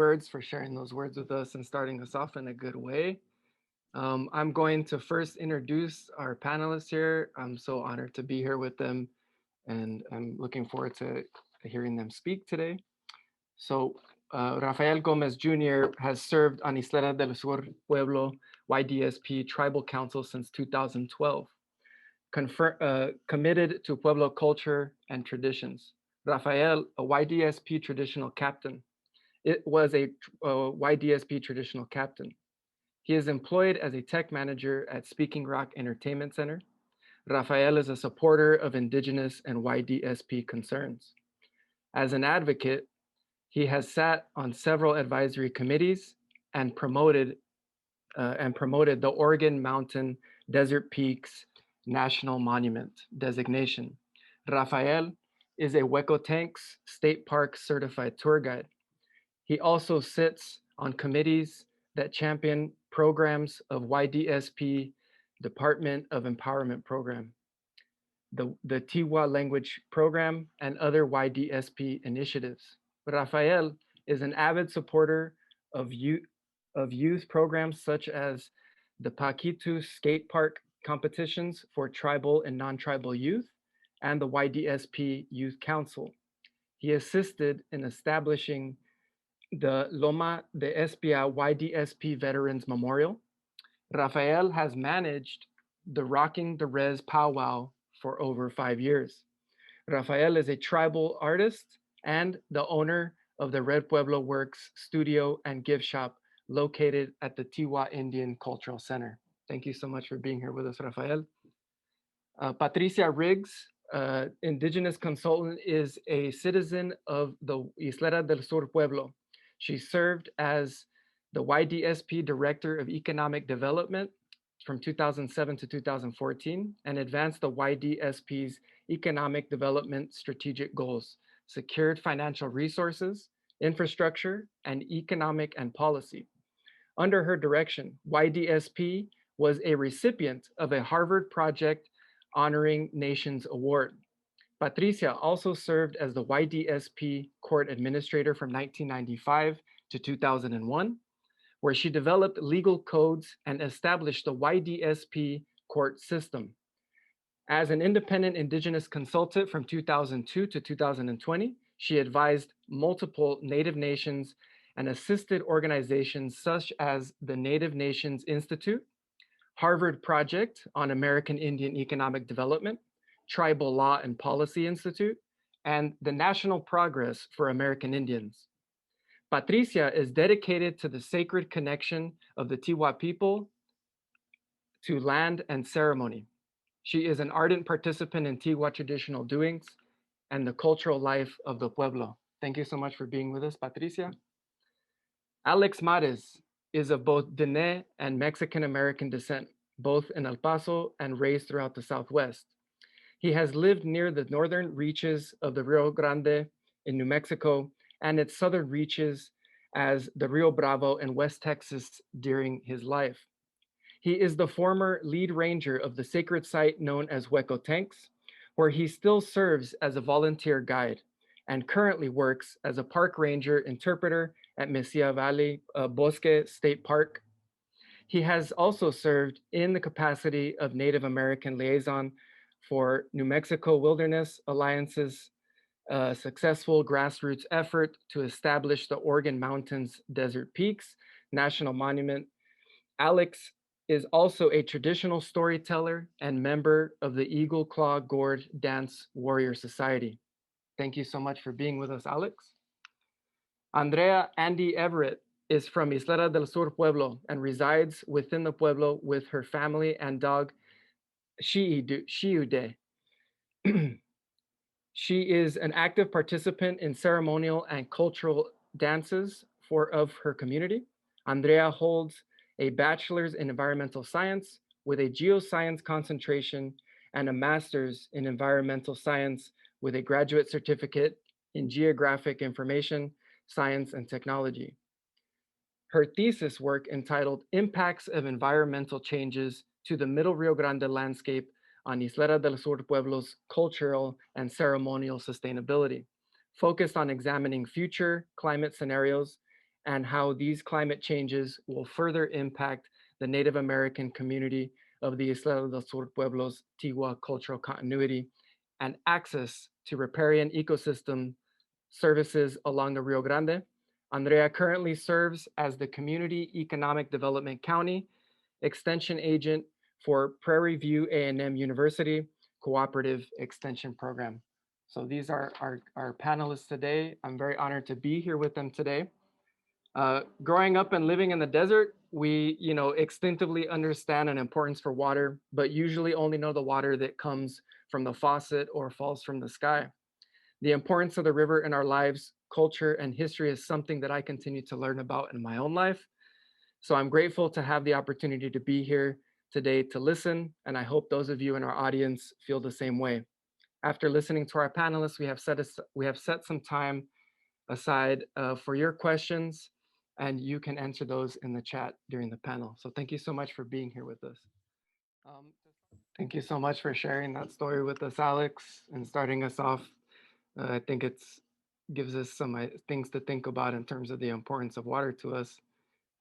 words, for sharing those words with us and starting us off in a good way. I'm going to first introduce our panelists here. I'm so honored to be here with them, and I'm looking forward to hearing them speak today. So, Rafael Gomez Jr. has served on Isleta del Sur Pueblo YDSP Tribal Council since 2012, committed to Pueblo culture and traditions. Rafael, a YDSP traditional captain, it was a YDSP traditional captain. He is employed as a tech manager at Speaking Rock Entertainment Center. Rafael is a supporter of Indigenous and YDSP concerns. As an advocate, he has sat on several advisory committees and promoted the Oregon Mountain Desert Peaks National Monument designation. Rafael is a Hueco Tanks State Park certified tour guide. He also sits on committees that champion programs of YDSP Department of Empowerment Program, the Tiwa language program, and other YDSP initiatives. Rafael is an avid supporter of youth programs such as the Paquitu Skate Park competitions for tribal and non-tribal youth and the YDSP Youth Council. He assisted in establishing the Loma de Espia YDSP Veterans Memorial. Rafael has managed the Rocking the Res powwow for over 5 years. Rafael is a tribal artist and the owner of the Red Pueblo Works studio and gift shop located at the Tiwa Indian Cultural Center. Thank you so much for being here with us, Rafael. Patricia Riggs, Indigenous consultant, is a citizen of the Isleta del Sur Pueblo. She served as the YDSP Director of Economic Development from 2007 to 2014 and advanced the YDSP's economic development strategic goals, secured financial resources, infrastructure, and economic and policy. Under her direction, YDSP was a recipient of a Harvard Project Honoring Nations Award. Patricia also served as the YDSP court administrator from 1995 to 2001, where she developed legal codes and established the YDSP court system. As an independent Indigenous consultant from 2002 to 2020, she advised multiple Native nations and assisted organizations such as the Native Nations Institute, Harvard Project on American Indian Economic Development, Tribal Law and Policy Institute, and the National Progress for American Indians. Patricia is dedicated to the sacred connection of the Tiwa people to land and ceremony. She is an ardent participant in Tiwa traditional doings and the cultural life of the pueblo. Thank you so much for being with us, Patricia. Alex Mares is of both Dene and Mexican American descent, both in El Paso and raised throughout the Southwest. He has lived near the northern reaches of the Rio Grande in New Mexico and its southern reaches as the Rio Bravo in West Texas during his life. He is the former lead ranger of the sacred site known as Hueco Tanks, where he still serves as a volunteer guide and currently works as a park ranger interpreter at Mesilla Valley Bosque State Park. He has also served in the capacity of Native American liaison for New Mexico Wilderness Alliance's successful grassroots effort to establish the Oregon Mountains Desert Peaks National Monument. Alex is also a traditional storyteller and member of the Eagle Claw Gourd Dance Warrior Society. Thank you so much for being with us, Alex. Andrea Andy Everett is from Isleta del Sur Pueblo and resides within the pueblo with her family and dog Shiude. She is an active participant in ceremonial and cultural dances of her community. Andrea holds a bachelor's in environmental science with a geoscience concentration and a master's in environmental science with a graduate certificate in geographic information, science, and technology. Her thesis work entitled Impacts of Environmental Changes to the Middle Rio Grande Landscape on Isleta del Sur Pueblo's cultural and ceremonial sustainability, focused on examining future climate scenarios and how these climate changes will further impact the Native American community of the Isla del Sur Pueblos Tigua cultural continuity and access to riparian ecosystem services along the Rio Grande. Andrea currently serves as the Community Economic Development County Extension Agent for Prairie View A&M University Cooperative Extension Program. So these are our panelists today. I'm very honored to be here with them today. Growing up and living in the desert, we, instinctively understand an importance for water, but usually only know the water that comes from the faucet or falls from the sky. The importance of the river in our lives, culture, and history is something that I continue to learn about in my own life. So I'm grateful to have the opportunity to be here today to listen, and I hope those of you in our audience feel the same way. After listening to our panelists, we have set some time aside for your questions, and you can answer those in the chat during the panel. So thank you so much for being here with us. Um, Thank you so much for sharing that story with us, Alex, and starting us off. I think it's gives us some things to think about in terms of the importance of water to us.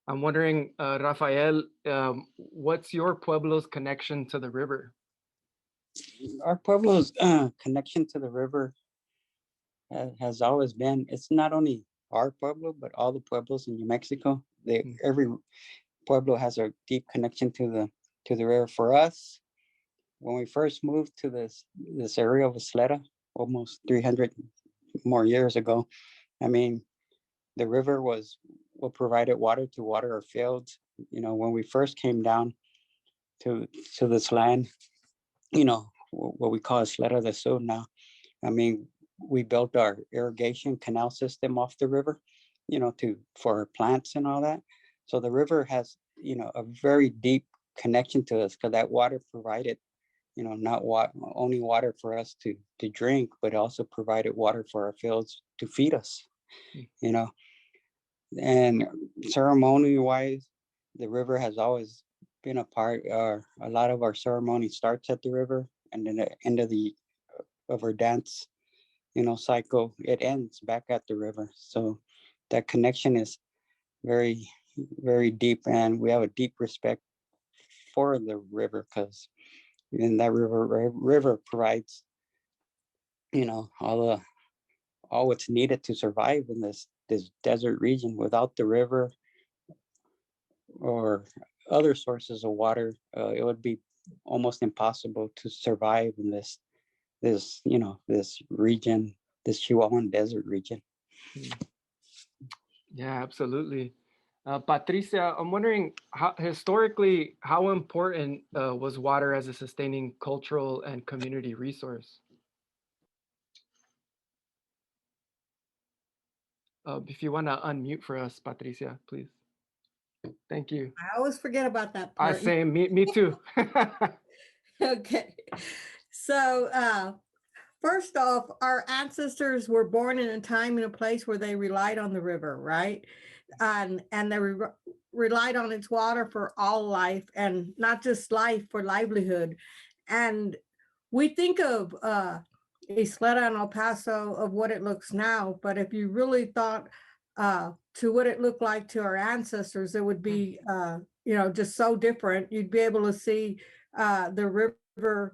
I'm wondering, Rafael, what's your pueblo's connection to the river? Our pueblo's connection to the river has always been, it's not only our pueblo, but all the pueblos in New Mexico. Every pueblo has a deep connection to the river. For us, when we first moved to this area of Isleta, almost 300 more years ago, I mean, the river was what provided water to water our fields. When we first came down to this land, what we call Isleta del Sur now. I mean, we built our irrigation canal system off the river, for our plants and all that. So the river has, a very deep connection to us because that water provided, not only water for us to drink, but also provided water for our fields to feed us, you know. And ceremony wise, the river has always been a part. A lot of our ceremony starts at the river, and then the end of our dance, cycle, it ends back at the river. So that connection is very, very deep, and we have a deep respect for the river because in that river provides, all what's needed to survive in this desert region. Without the river or other sources of water, it would be almost impossible to survive in this region, this Chihuahuan desert region. Yeah, absolutely. Patricia, I'm wondering historically, how important was water as a sustaining cultural and community resource? If you want to unmute for us, Patricia, please. Thank you. I always forget about that I part. say me too. Okay. So first off, our ancestors were born in a time and a place where they relied on the river, right? And they relied on its water for all life, and not just life, for livelihood. And we think of Isleta and El Paso of what it looks now, but if you really thought to what it looked like to our ancestors, it would be just so different. You'd be able to see the river,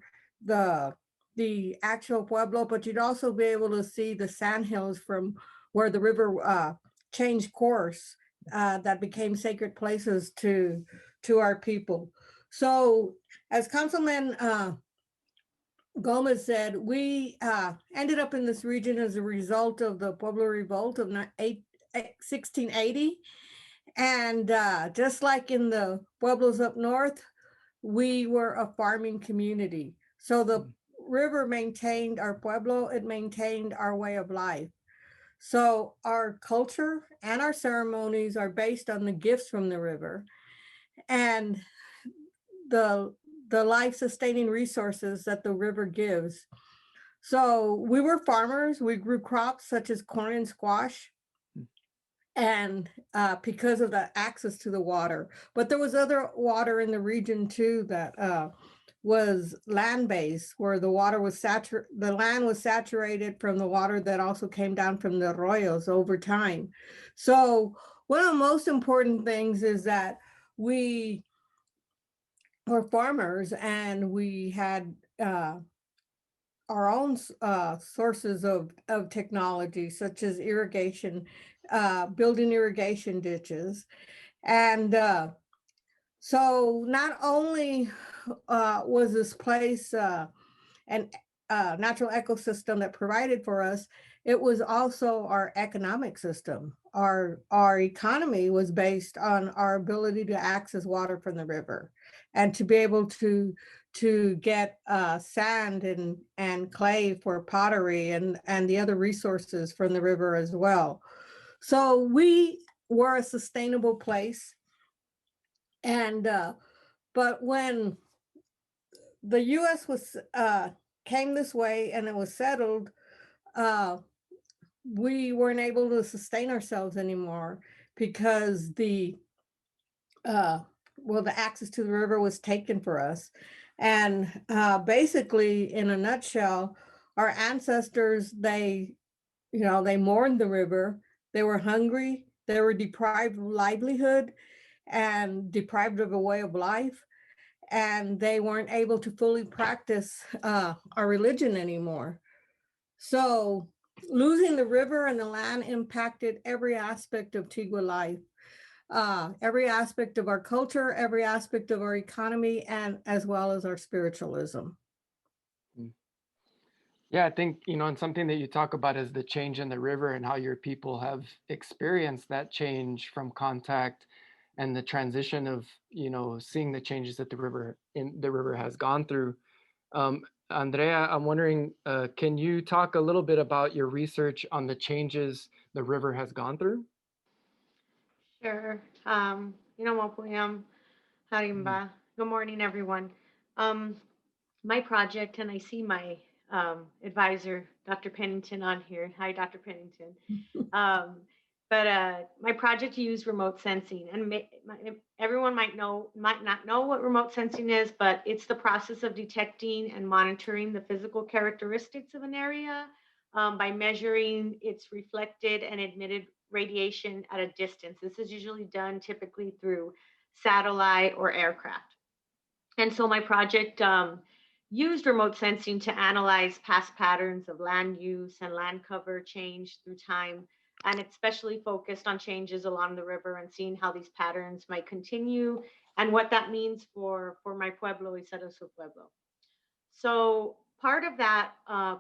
the actual pueblo, but you'd also be able to see the sandhills from where the river changed course, that became sacred places to our people. So, as Councilman Gomez said, we ended up in this region as a result of the Pueblo Revolt of 1680. And just like in the Pueblos up north, we were a farming community. So the river maintained our Pueblo, it maintained our way of life. So our culture and our ceremonies are based on the gifts from the river and the life sustaining resources that the river gives. So we were farmers. We grew crops such as corn and squash, and because of the access to the water. But there was other water in the region too that was land based, where the water was the land was saturated from the water that also came down from the arroyos over time. So one of the most important things is that we were farmers and we had our own sources of technology, such as irrigation, building irrigation ditches. And so not only was this place an natural ecosystem that provided for us, it was also our economic system. Our economy was based on our ability to access water from the river and to be able to get sand and clay for pottery and the other resources from the river as well. So we were a sustainable place. And but when the U.S. was came this way and it was settled, uh, we weren't able to sustain ourselves anymore because uh, the access to the river was taken for us. And basically, in a nutshell, our ancestors, they mourned the river. They were hungry. They were deprived of livelihood and deprived of a way of life. And they weren't able to fully practice our religion anymore. So losing the river and the land impacted every aspect of Tigua life, every aspect of our culture, every aspect of our economy, and as well as our spiritualism. Yeah, I think, and something that you talk about is the change in the river and how your people have experienced that change from contact and the transition of, seeing the changes that the river has gone through. Andrea, I'm wondering, can you talk a little bit about your research on the changes the river has gone through? Sure. Mapuyam, Harimba. Good morning, everyone. Um, my project, and I see my advisor, Dr. Pennington, on here. Hi, Dr. Pennington. But my project used remote sensing, and everyone might not know what remote sensing is, but it's the process of detecting and monitoring the physical characteristics of an area by measuring its reflected and emitted radiation at a distance. This is usually done typically through satellite or aircraft. And so my project used remote sensing to analyze past patterns of land use and land cover change through time. And it's especially focused on changes along the river and seeing how these patterns might continue and what that means for my pueblo, Isero su Pueblo. So part of that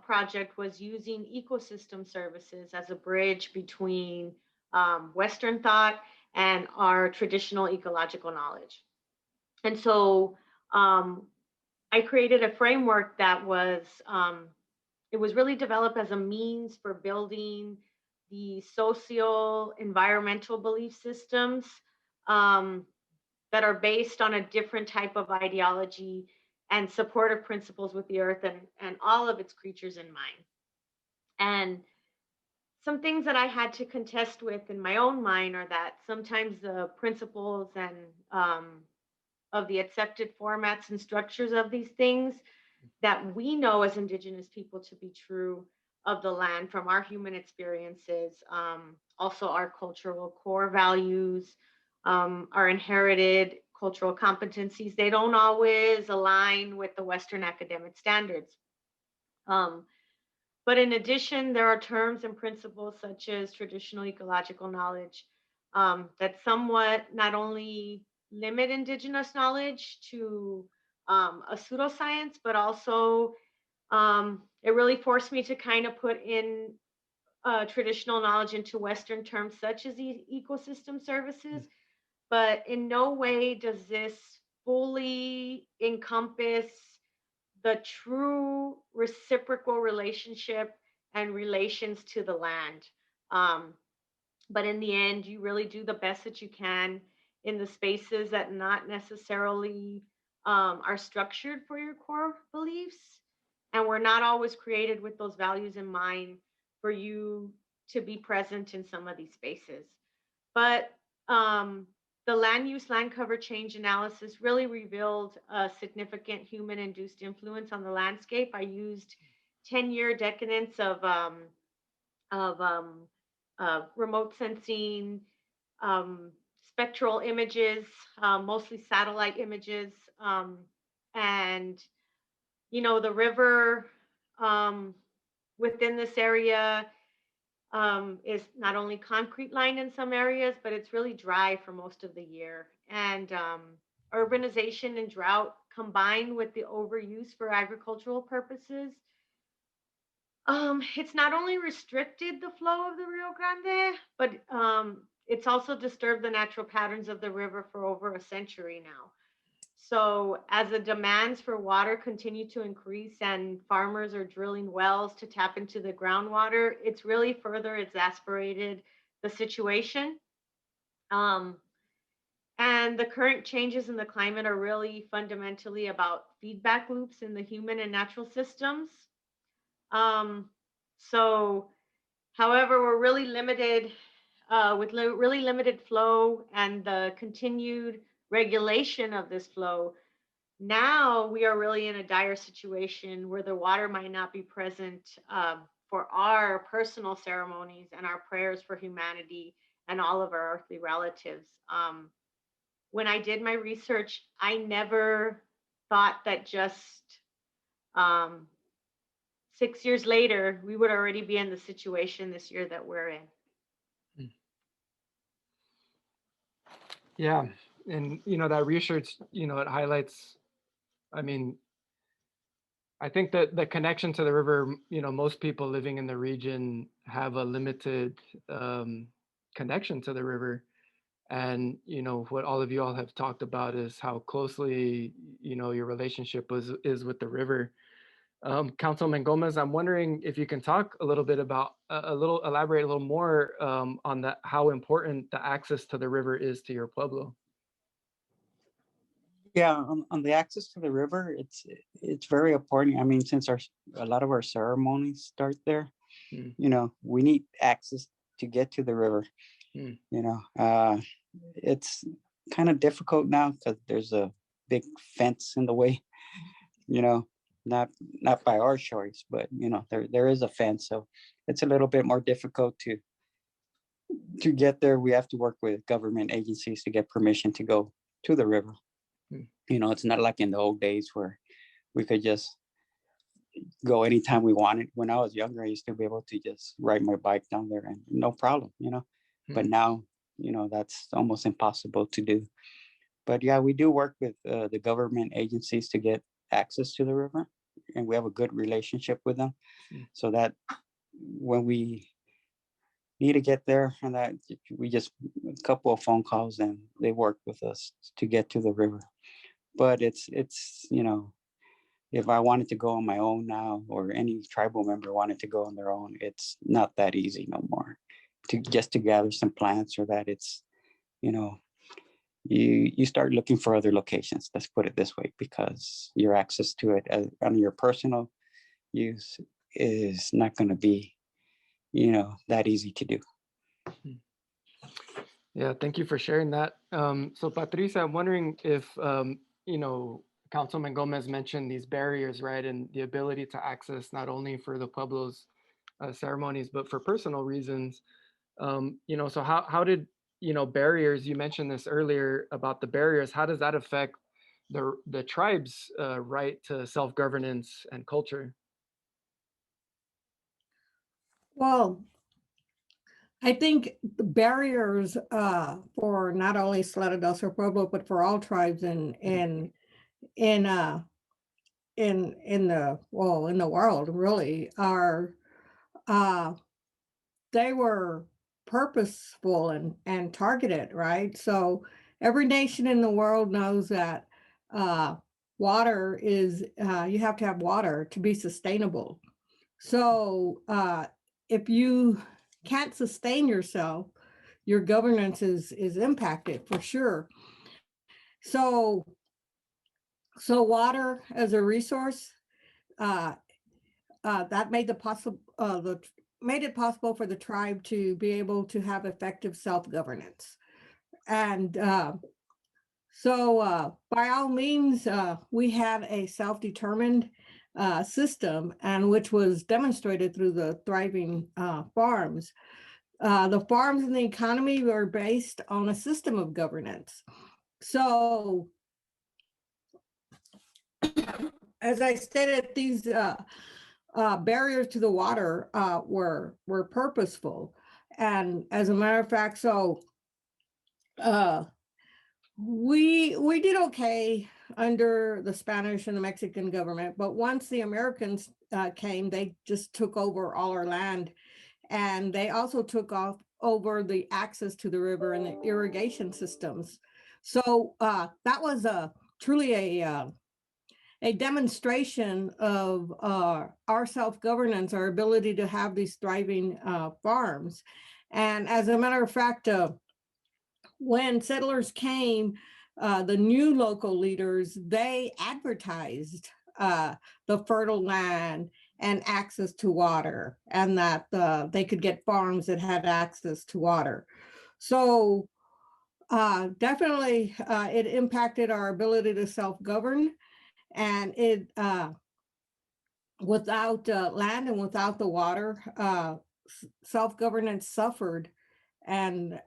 project was using ecosystem services as a bridge between Western thought and our traditional ecological knowledge. And so I created a framework that it was really developed as a means for building the socio environmental belief systems um, that are based on a different type of ideology and supportive principles with the earth and all of its creatures in mind. And some things that I had to contest with in my own mind are that sometimes the principles and of the accepted formats and structures of these things that we know as Indigenous people to be true of the land from our human experiences, also our cultural core values, our inherited cultural competencies, they don't always align with the Western academic standards. But in addition, there are terms and principles such as traditional ecological knowledge that somewhat not only limit Indigenous knowledge to a pseudoscience, but also it really forced me to kind of put in traditional knowledge into Western terms such as ecosystem services. But in no way does this fully encompass the true reciprocal relationship and relations to the land. Um, but in the end, you really do the best that you can in the spaces that not necessarily are structured for your core beliefs. And we're not always created with those values in mind for you to be present in some of these spaces. But the land use land cover change analysis really revealed a significant human induced influence on the landscape. I used 10-year decadence of remote sensing spectral images, mostly satellite images. And, the river within this area is not only concrete lined in some areas, but it's really dry for most of the year. And urbanization and drought combined with the overuse for agricultural purposes, it's not only restricted the flow of the Rio Grande, but it's also disturbed the natural patterns of the river for over a century now. So, as the demands for water continue to increase and farmers are drilling wells to tap into the groundwater, it's really further exasperated the situation. Um, and the current changes in the climate are really fundamentally about feedback loops in the human and natural systems. Um, so, however, we're really limited with really limited flow and the continued regulation of this flow. Now we are really in a dire situation where the water might not be present for our personal ceremonies and our prayers for humanity and all of our earthly relatives. When I did my research, I never thought that just um, 6 years later, we would already be in the situation this year that we're in. Yeah, and that research, it highlights. I mean, I think that the connection to the river, most people living in the region have a limited connection to the river. And, what all of you all have talked about is how closely, your relationship is with the river. Councilman Gomez, I'm wondering if you can talk a little bit about, elaborate a little more on how important the access to the river is to your pueblo. Yeah, on the access to the river, it's very important. I mean, since a lot of our ceremonies start there, Mm. We need access to get to the river. Mm. It's kind of difficult now because there's a big fence in the way. You know, not by our choice, but there is a fence, so it's a little bit more difficult to get there. We have to work with government agencies to get permission to go to the river. Mm. It's not like in the old days where we could just go anytime we wanted. When I was younger, I used to be able to just ride my bike down there and no problem. But now, that's almost impossible to do. But yeah, we do work with the government agencies to get access to the river, and we have a good relationship with them, so that when we need to get there, and that we just a couple of phone calls and they work with us to get to the river. But it's if I wanted to go on my own now, or any tribal member wanted to go on their own, it's not that easy no more. To gather some plants, or that it's you know you start looking for other locations. Let's put it this way, because your access to it on your personal use is not going to be that easy to do. Yeah, thank you for sharing that. So Patricia, I'm wondering if Councilman Gomez mentioned these barriers, right, and the ability to access not only for the Pueblo's ceremonies, but for personal reasons. So how did barriers? You mentioned this earlier about the barriers. How does that affect the tribe's right to self-governance and culture? Well, I think the barriers for not only Salado del Sur Pueblo, but for all tribes in in the world really are they were purposeful and targeted, right? So every nation in the world knows that water is you have to have water to be sustainable. So if you can't sustain yourself, your governance is impacted for sure. So water as a resource uh, that made it possible for the tribe to be able to have effective self-governance. And by all means, we had a self-determined system, and which was demonstrated through the thriving farms. The farms and the economy were based on a system of governance. So, as I stated, these barriers to the water were purposeful, and as a matter of fact, so we did okay under the Spanish and the Mexican government, but once the Americans came, they just took over all our land, and they also took over the access to the river and the irrigation systems. So that was truly a demonstration of our self-governance, our ability to have these thriving farms. And as a matter of fact, when settlers came, the new local leaders, they advertised the fertile land and access to water, and that they could get farms that had access to water. So definitely it impacted our ability to self-govern, and it without land and without the water, self-governance suffered. And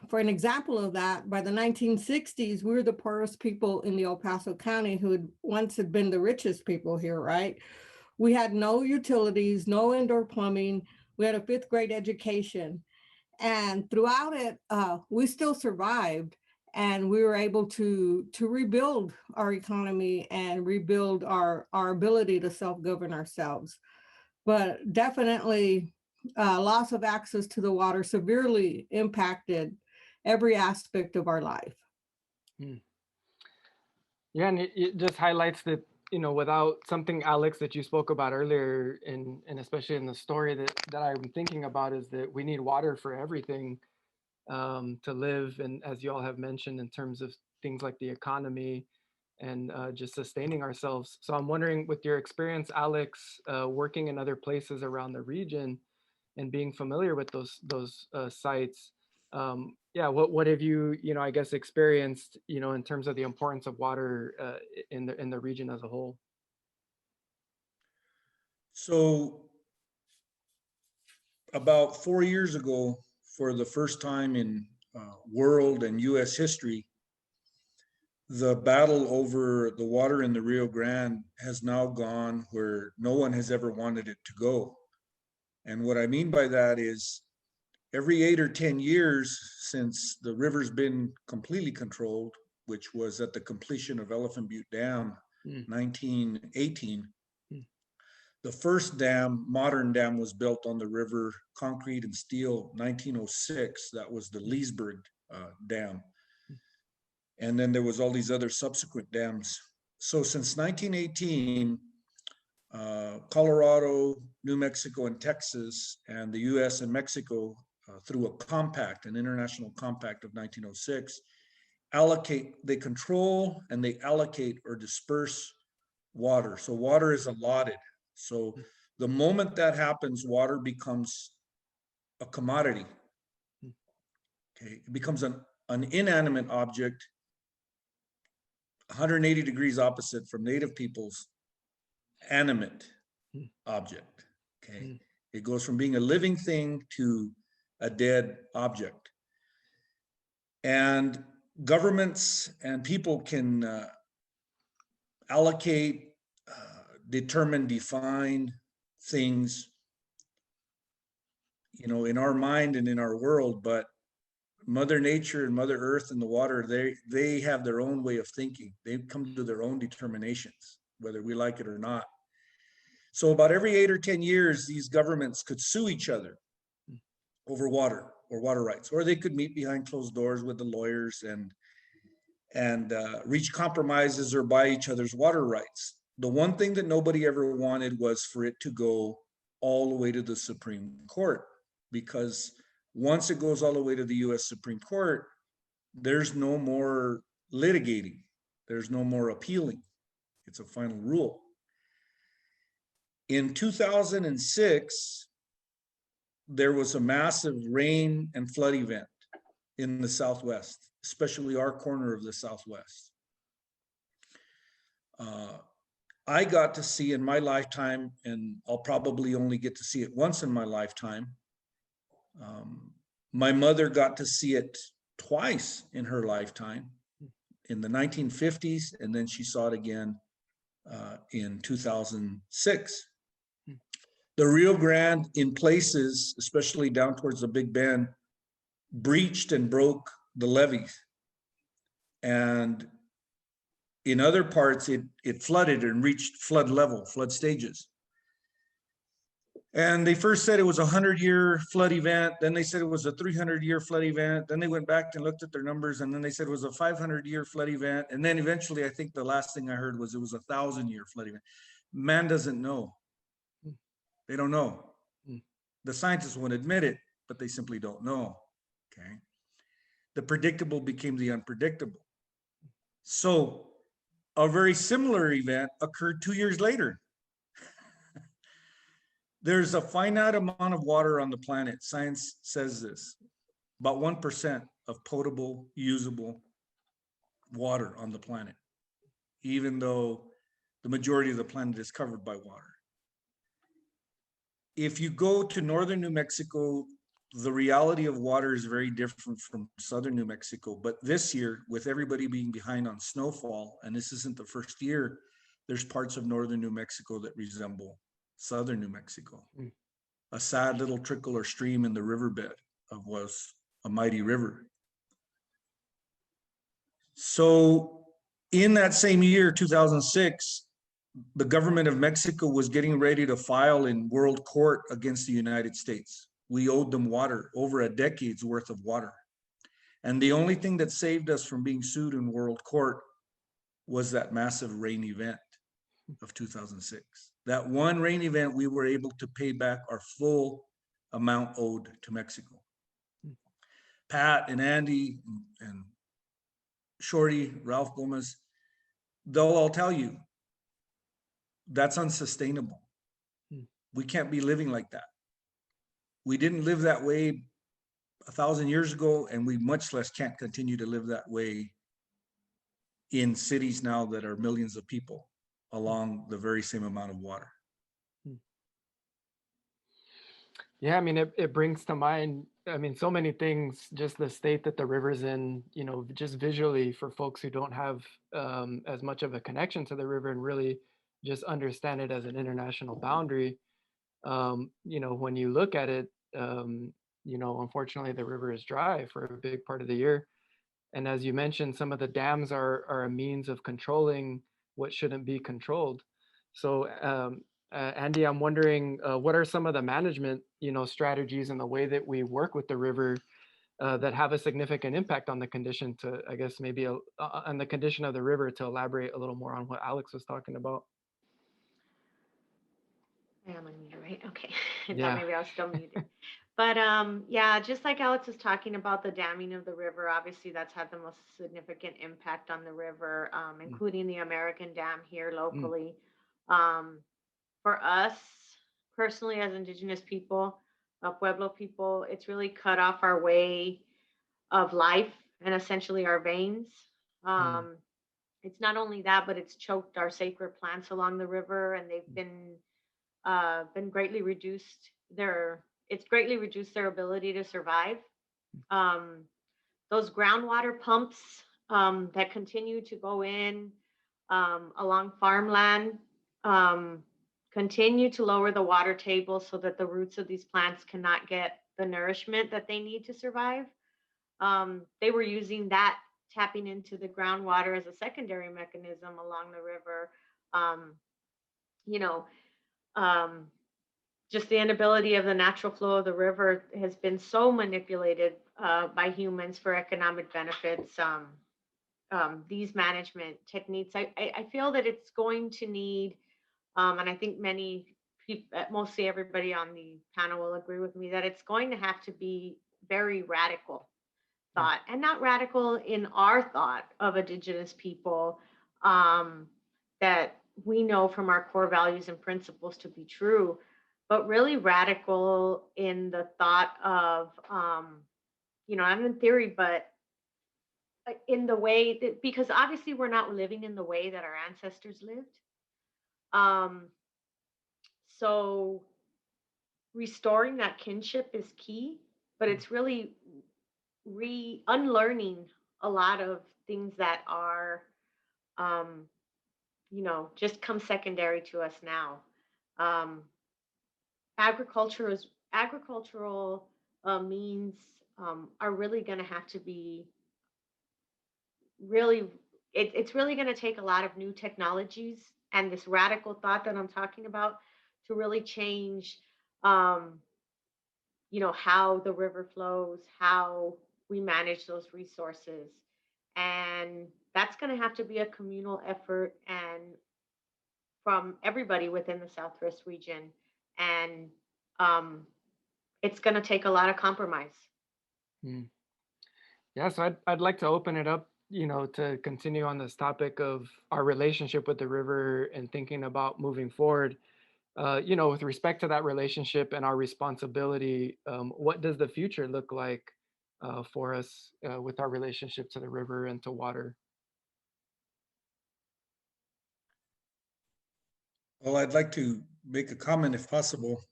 for an example of that, by the 1960s, we were the poorest people in the El Paso County, who had once had been the richest people here, right? We had no utilities, no indoor plumbing. We had a 5th grade education. And throughout it, we still survived, and we were able to rebuild our economy and rebuild our ability to self-govern ourselves. But definitely, loss of access to the water severely impacted every aspect of our life. Yeah, and it just highlights that, you know, without something, Alex, that you spoke about earlier, and especially in the story that I'm thinking about, is that we need water for everything to live. And as you all have mentioned, in terms of things like the economy and just sustaining ourselves. So I'm wondering, with your experience, Alex, working in other places around the region and being familiar with those sites, yeah, what have you, you know, I guess, experienced, you know, in terms of the importance of water in the region as a whole? So about 4 years ago, for the first time in world and US history, the battle over the water in the Rio Grande has now gone where no one has ever wanted it to go. And what I mean by that is, every 8 or 10 years since the river's been completely controlled, which was at the completion of Elephant Butte Dam, 1918, the first dam, modern dam, was built on the river, concrete and steel, 1906. That was the Leesburg Dam. And then there was all these other subsequent dams. So since 1918, Colorado, New Mexico, and Texas, and the US and Mexico, through a compact, an international compact of 1906, they control and they allocate or disperse water. So water is allotted. So the moment that happens, water becomes a commodity. Okay, it becomes an inanimate object, 180 degrees opposite from native people's animate object. Okay, it goes from being a living thing to a dead object. And governments and people can allocate, determine, define things, you know, in our mind and in our world, but Mother Nature and Mother Earth and the water, they have their own way of thinking. They come to their own determinations, whether we like it or not. So about every 8 or 10 years, these governments could sue each other over water or water rights, or they could meet behind closed doors with the lawyers and reach compromises or buy each other's water rights. The one thing that nobody ever wanted was for it to go all the way to the Supreme Court, because once it goes all the way to the US Supreme Court, there's no more litigating. There's no more appealing. It's a final rule. In 2006, there was a massive rain and flood event in the Southwest, especially our corner of the Southwest. I got to see in my lifetime, and I'll probably only get to see it once in my lifetime, My mother got to see it twice in her lifetime, in the 1950s, and then she saw it again in 2006. The Rio Grande, in places, especially down towards the Big Bend, breached and broke the levees. And in other parts, it flooded and reached flood level, flood stages. And they first said it was a 100-year flood event. Then they said it was a 300-year flood event. Then they went back and looked at their numbers. And then they said it was a 500-year flood event. And then eventually, I think the last thing I heard was it was a 1,000-year flood event. Man doesn't know. They don't know. The scientists won't admit it, but they simply don't know. Okay. The predictable became the unpredictable. So a very similar event occurred 2 years later. There's a finite amount of water on the planet. Science says this, about 1% of potable, usable water on the planet, even though the majority of the planet is covered by water. If you go to northern New Mexico, the reality of water is very different from southern New Mexico. But this year, with everybody being behind on snowfall, and this isn't the first year, there's parts of northern New Mexico that resemble southern New Mexico. A sad little trickle or stream in the riverbed of was a mighty river. So in that same year, 2006, the government of Mexico was getting ready to file in world court against the United States. We owed them water, over a decade's worth of water. And the only thing that saved us from being sued in world court was that massive rain event of 2006. That one rain event, we were able to pay back our full amount owed to Mexico. Pat and Andy and Shorty, Ralph Gomez, they'll all tell you that's unsustainable. We can't be living like that. We didn't live that way 1,000 years ago, and we much less can't continue to live that way in cities now that are millions of people along the very same amount of water. Yeah, I mean, it brings to mind, I mean, so many things, just the state that the river's in, you know, just visually for folks who don't have as much of a connection to the river and really just understand it as an international boundary. You know, when you look at it, you know, unfortunately, the river is dry for a big part of the year. And as you mentioned, some of the dams are a means of controlling what shouldn't be controlled. So, Andy, I'm wondering, what are some of the management, you know, strategies and the way that we work with the river that have a significant impact on the condition to, I guess, maybe on the condition of the river, to elaborate a little more on what Alex was talking about? I am unmuted, right? Okay. I Yeah. thought maybe I was still muted. But yeah, just like Alex was talking about the damming of the river, obviously that's had the most significant impact on the river, including the American Dam here locally. For us personally, as Indigenous people, Pueblo people, it's really cut off our way of life and essentially our veins. It's not only that, but it's choked our sacred plants along the river, and they've been greatly reduced. It's greatly reduced their ability to survive. Those groundwater pumps that continue to go in along farmland continue to lower the water table so that the roots of these plants cannot get the nourishment that they need to survive. They were using that, tapping into the groundwater as a secondary mechanism along the river. You know, just the inability of the natural flow of the river has been so manipulated by humans for economic benefits. These management techniques, I feel that it's going to need, and I think many people, mostly everybody on the panel will agree with me, that it's going to have to be very radical thought, and not radical in our thought of Indigenous people, that we know from our core values and principles to be true, but really radical in the thought of, you know, I'm in theory, but in the way that, because obviously we're not living in the way that our ancestors lived. So restoring that kinship is key. but it's really unlearning a lot of things that are, um, just come secondary to us now. Um, agricultural means are really going to have to be really, it's really going to take a lot of new technologies and this radical thought that I'm talking about to really change, um, how the river flows, how we manage those resources. And that's going to have to be a communal effort and from everybody within the Southwest region. And um, it's going to take a lot of compromise. Mm. Yeah, so I'd like to open it up, to continue on this topic of our relationship with the river and thinking about moving forward. With respect to that relationship and our responsibility, what does the future look like for us with our relationship to the river and to water? Well, I'd like to make a comment if possible.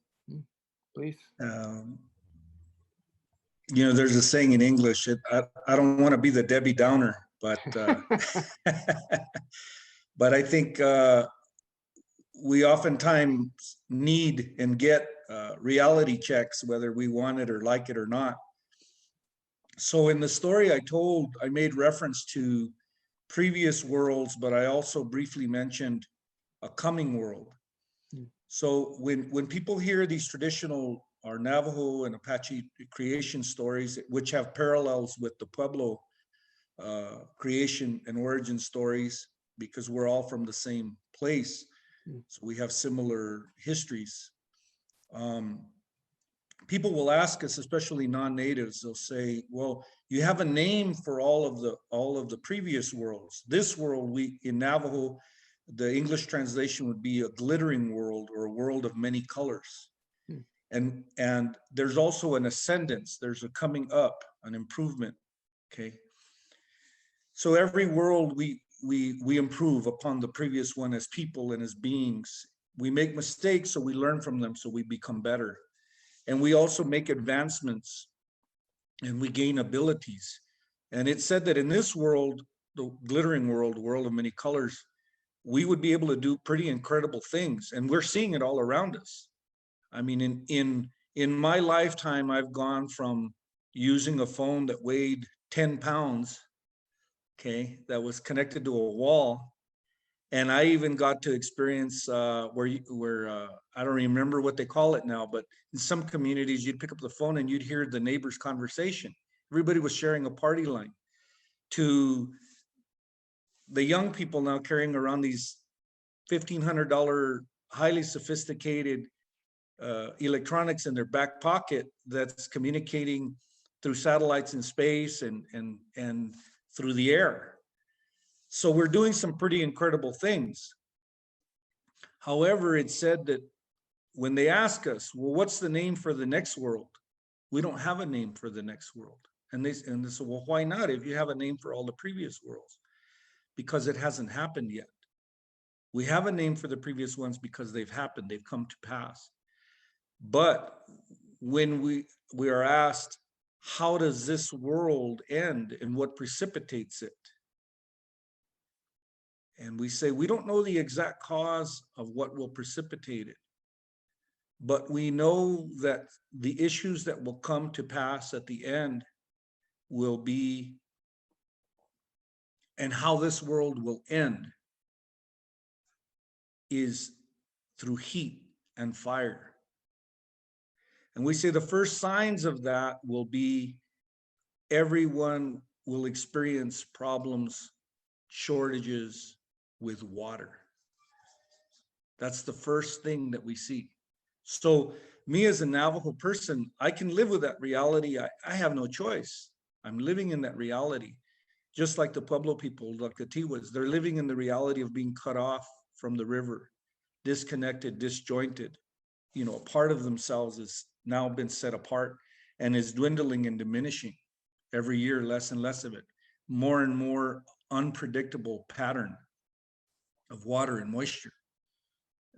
Please. There's a saying in English, I don't want to be the Debbie Downer, but but I think we oftentimes need and get reality checks, whether we want it or like it or not. So in the story I told, I made reference to previous worlds, but I also briefly mentioned a coming world. So when people hear these traditional our Navajo and Apache creation stories, which have parallels with the Pueblo creation and origin stories, because we're all from the same place. So we have similar histories. People will ask us, especially non-natives, they'll say, well, you have a name for all of the previous worlds. This world, in Navajo, the English translation would be a glittering world or a world of many colors. And there's also an ascendance, there's a coming up, an improvement, okay? So every world we improve upon the previous one as people and as beings. We make mistakes, so we learn from them, so we become better. And we also make advancements and we gain abilities. And it's said that in this world, the glittering world, the world of many colors, we would be able to do pretty incredible things. And we're seeing it all around us. I mean, in my lifetime, I've gone from using a phone that weighed 10 pounds, okay, that was connected to a wall. And I even got to experience where I don't remember what they call it now, but in some communities, you'd pick up the phone and you'd hear the neighbor's conversation. Everybody was sharing a party line. To the young people now carrying around these $1,500 highly sophisticated electronics in their back pocket that's communicating through satellites in space and through the air. So we're doing some pretty incredible things. However, it's said that when they ask us, well, what's the name for the next world? We don't have a name for the next world. And they say, well, why not if you have a name for all the previous worlds? Because it hasn't happened yet. We have a name for the previous ones because they've happened, they've come to pass. But when we are asked, how does this world end and what precipitates it? And we say, we don't know the exact cause of what will precipitate it. But we know that the issues that will come to pass at the end will be, and how this world will end is through heat and fire. And we say the first signs of that will be everyone will experience problems, shortages with water. That's the first thing that we see. So me as a Navajo person, I can live with that reality. I have no choice. I'm living in that reality. Just like the Pueblo people, like the Tiwas, they're living in the reality of being cut off from the river, disconnected, disjointed. You know, a part of themselves has now been set apart and is dwindling and diminishing every year, less and less of it. More and more unpredictable pattern of water and moisture.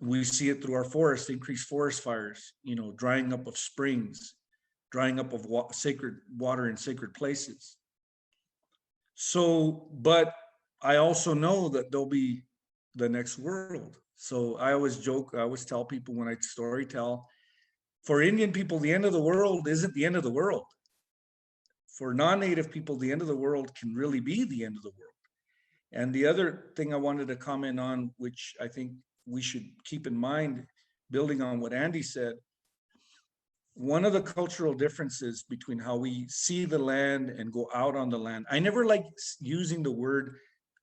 We see it through our forests, increased forest fires, you know, drying up of springs, drying up of sacred water in sacred places. So, but I also know that there'll be the next world. So I always joke, I always tell people when I story tell, for Indian people, the end of the world isn't the end of the world. For non-native people, the end of the world can really be the end of the world. And the other thing I wanted to comment on, which I think we should keep in mind, building on what Andy said, one of the cultural differences between how we see the land and go out on the land, I never like using the word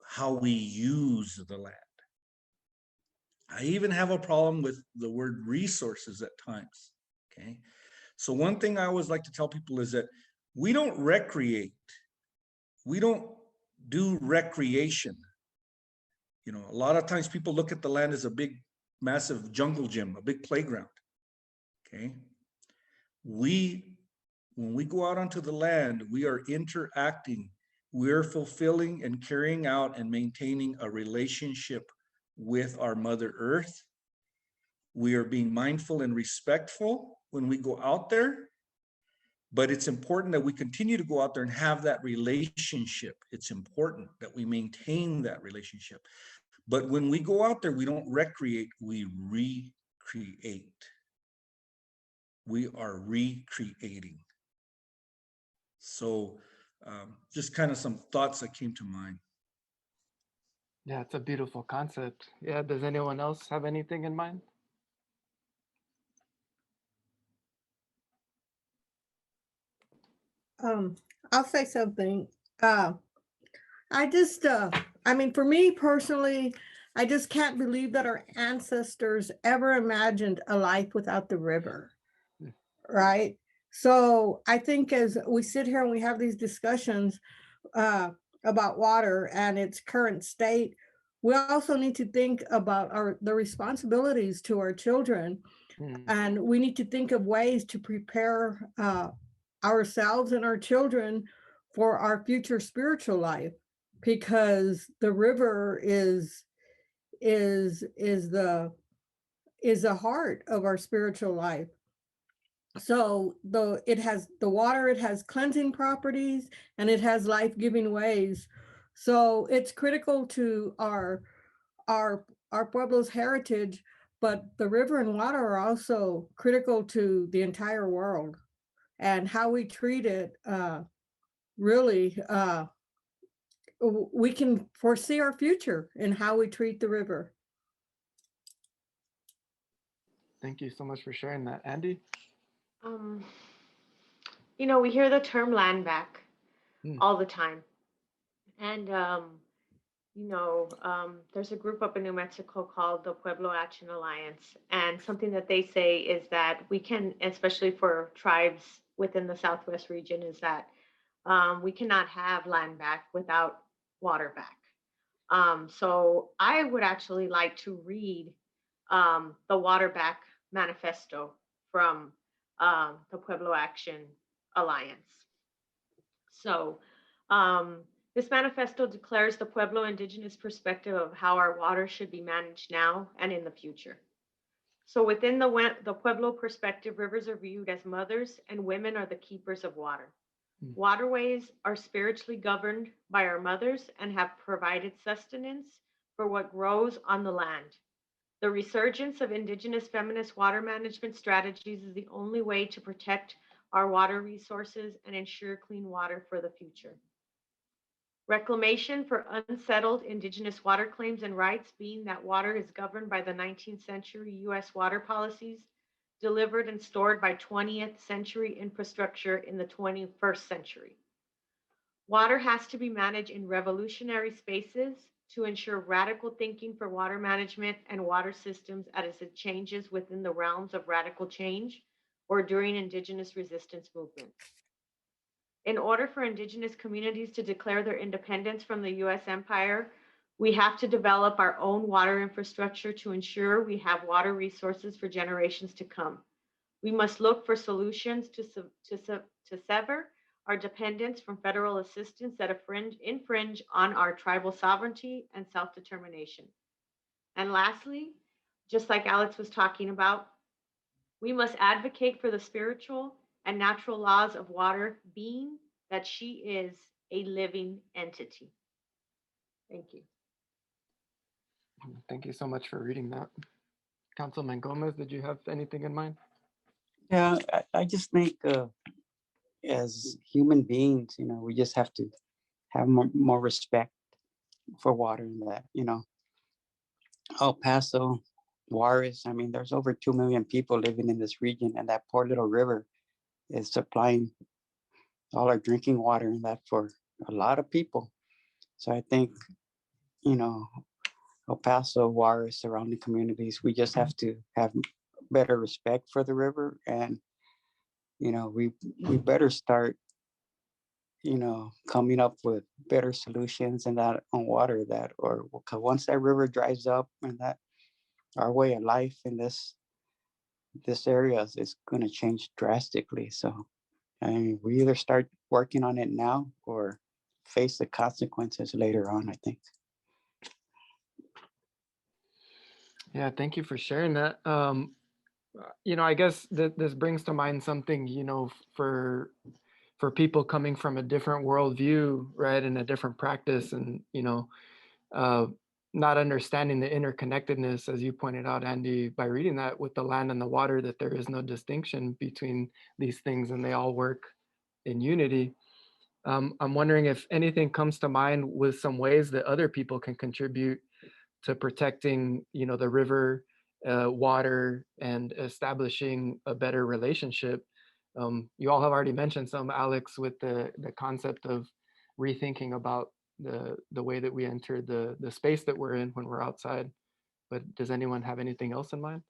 how we use the land. I even have a problem with the word resources at times, okay? So one thing I always like to tell people is that we don't recreate, we don't do recreation. You know, a lot of times people look at the land as a big, massive jungle gym, a big playground, okay? When we go out onto the land, we are interacting, we're fulfilling and carrying out and maintaining a relationship with our Mother Earth. We are being mindful and respectful when we go out there, but it's important that we continue to go out there and have that relationship. It's important that we maintain that relationship. But when we go out there, we don't recreate, we recreate. We are recreating. So just kind of some thoughts that came to mind. Yeah, it's a beautiful concept. Yeah, does anyone else have anything in mind? I'll say something. I just, I mean, for me personally, I just can't believe that our ancestors ever imagined a life without the river, right? So I think as we sit here and we have these discussions about water and its current state, we also need to think about the responsibilities to our children, and we need to think of ways to prepare ourselves and our children for our future spiritual life, because the river is the heart of our spiritual life. So it has the water, it has cleansing properties, and it has life-giving ways. So it's critical to our Pueblo's heritage, but the river and water are also critical to the entire world, and how we treat it really we can foresee our future in how we treat the river. Thank you so much for sharing that. Andy? You know, we hear the term land back Mm. all the time. And, you know, there's a group up in New Mexico called the Pueblo Action Alliance. And something that they say is that we can, especially for tribes within the Southwest region, is that we cannot have land back without water back. So I would actually like to read the Water Back Manifesto from the Pueblo Action Alliance. So this manifesto declares the Pueblo indigenous perspective of how our water should be managed now and in the future. So within the Pueblo perspective, rivers are viewed as mothers and women are the keepers of water. Waterways are spiritually governed by our mothers and have provided sustenance for what grows on the land. The resurgence of indigenous feminist water management strategies is the only way to protect our water resources and ensure clean water for the future. Reclamation for unsettled indigenous water claims and rights, being that water is governed by the 19th century US water policies delivered and stored by 20th century infrastructure in the 21st century. Water has to be managed in revolutionary spaces to ensure radical thinking for water management and water systems as it changes within the realms of radical change or during indigenous resistance movements. In order for indigenous communities to declare their independence from the US empire, we have to develop our own water infrastructure to ensure we have water resources for generations to come. We must look for solutions to sever our dependence from federal assistance that infringe on our tribal sovereignty and self-determination. And lastly, just like Alex was talking about, we must advocate for the spiritual and natural laws of water, being that she is a living entity. Thank you. Thank you so much for reading that. Councilman Gomez, did you have anything in mind? Yeah, I just think as human beings, we just have to have more respect for water and that, El Paso, Juarez, I mean, there's over 2 million people living in this region, and that poor little river is supplying all our drinking water and that for a lot of people. So I think, El Paso, Juarez, surrounding communities, we just have to have better respect for the river, and we better start coming up with better solutions and that on water, that, or 'cause once that river dries up, and that our way of life in this area is going to change drastically. So I mean, we either start working on it now or face the consequences later on, I think. Yeah, thank you for sharing that. I guess that this brings to mind something, for people coming from a different worldview, right, and a different practice, and uh, not understanding the interconnectedness, as you pointed out, Andy, by reading that with the land and the water, that there is no distinction between these things and they all work in unity. I'm wondering if anything comes to mind with some ways that other people can contribute to protecting, the river, water, and establishing a better relationship. You all have already mentioned some, Alex, with the concept of rethinking about the way that we enter the space that we're in when we're outside. But does anyone have anything else in mind?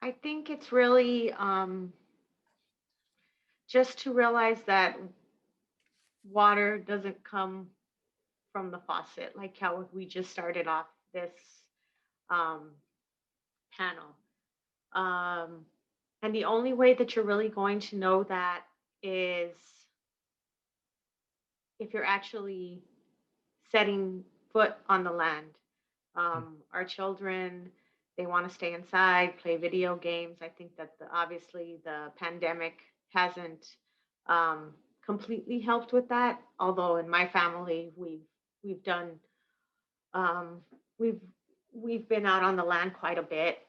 I think it's really just to realize that water doesn't come from the faucet, like how we just started off this um, panel. Um, and the only way that you're really going to know that is if you're actually setting foot on the land. Our children, they want to stay inside, play video games. I think that obviously the pandemic hasn't um, completely helped with that. Although in my family, we've done um, we've we've been out on the land quite a bit.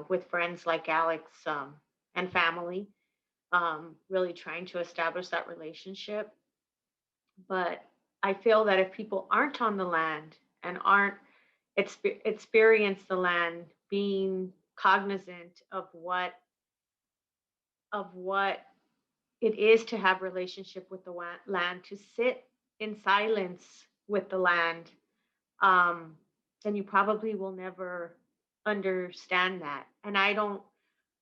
With friends like Alex and family, really trying to establish that relationship. But I feel that if people aren't on the land and aren't experience the land, being cognizant of what it is to have relationship with the land, to sit in silence with the land, um, then you probably will never understand that. And I don't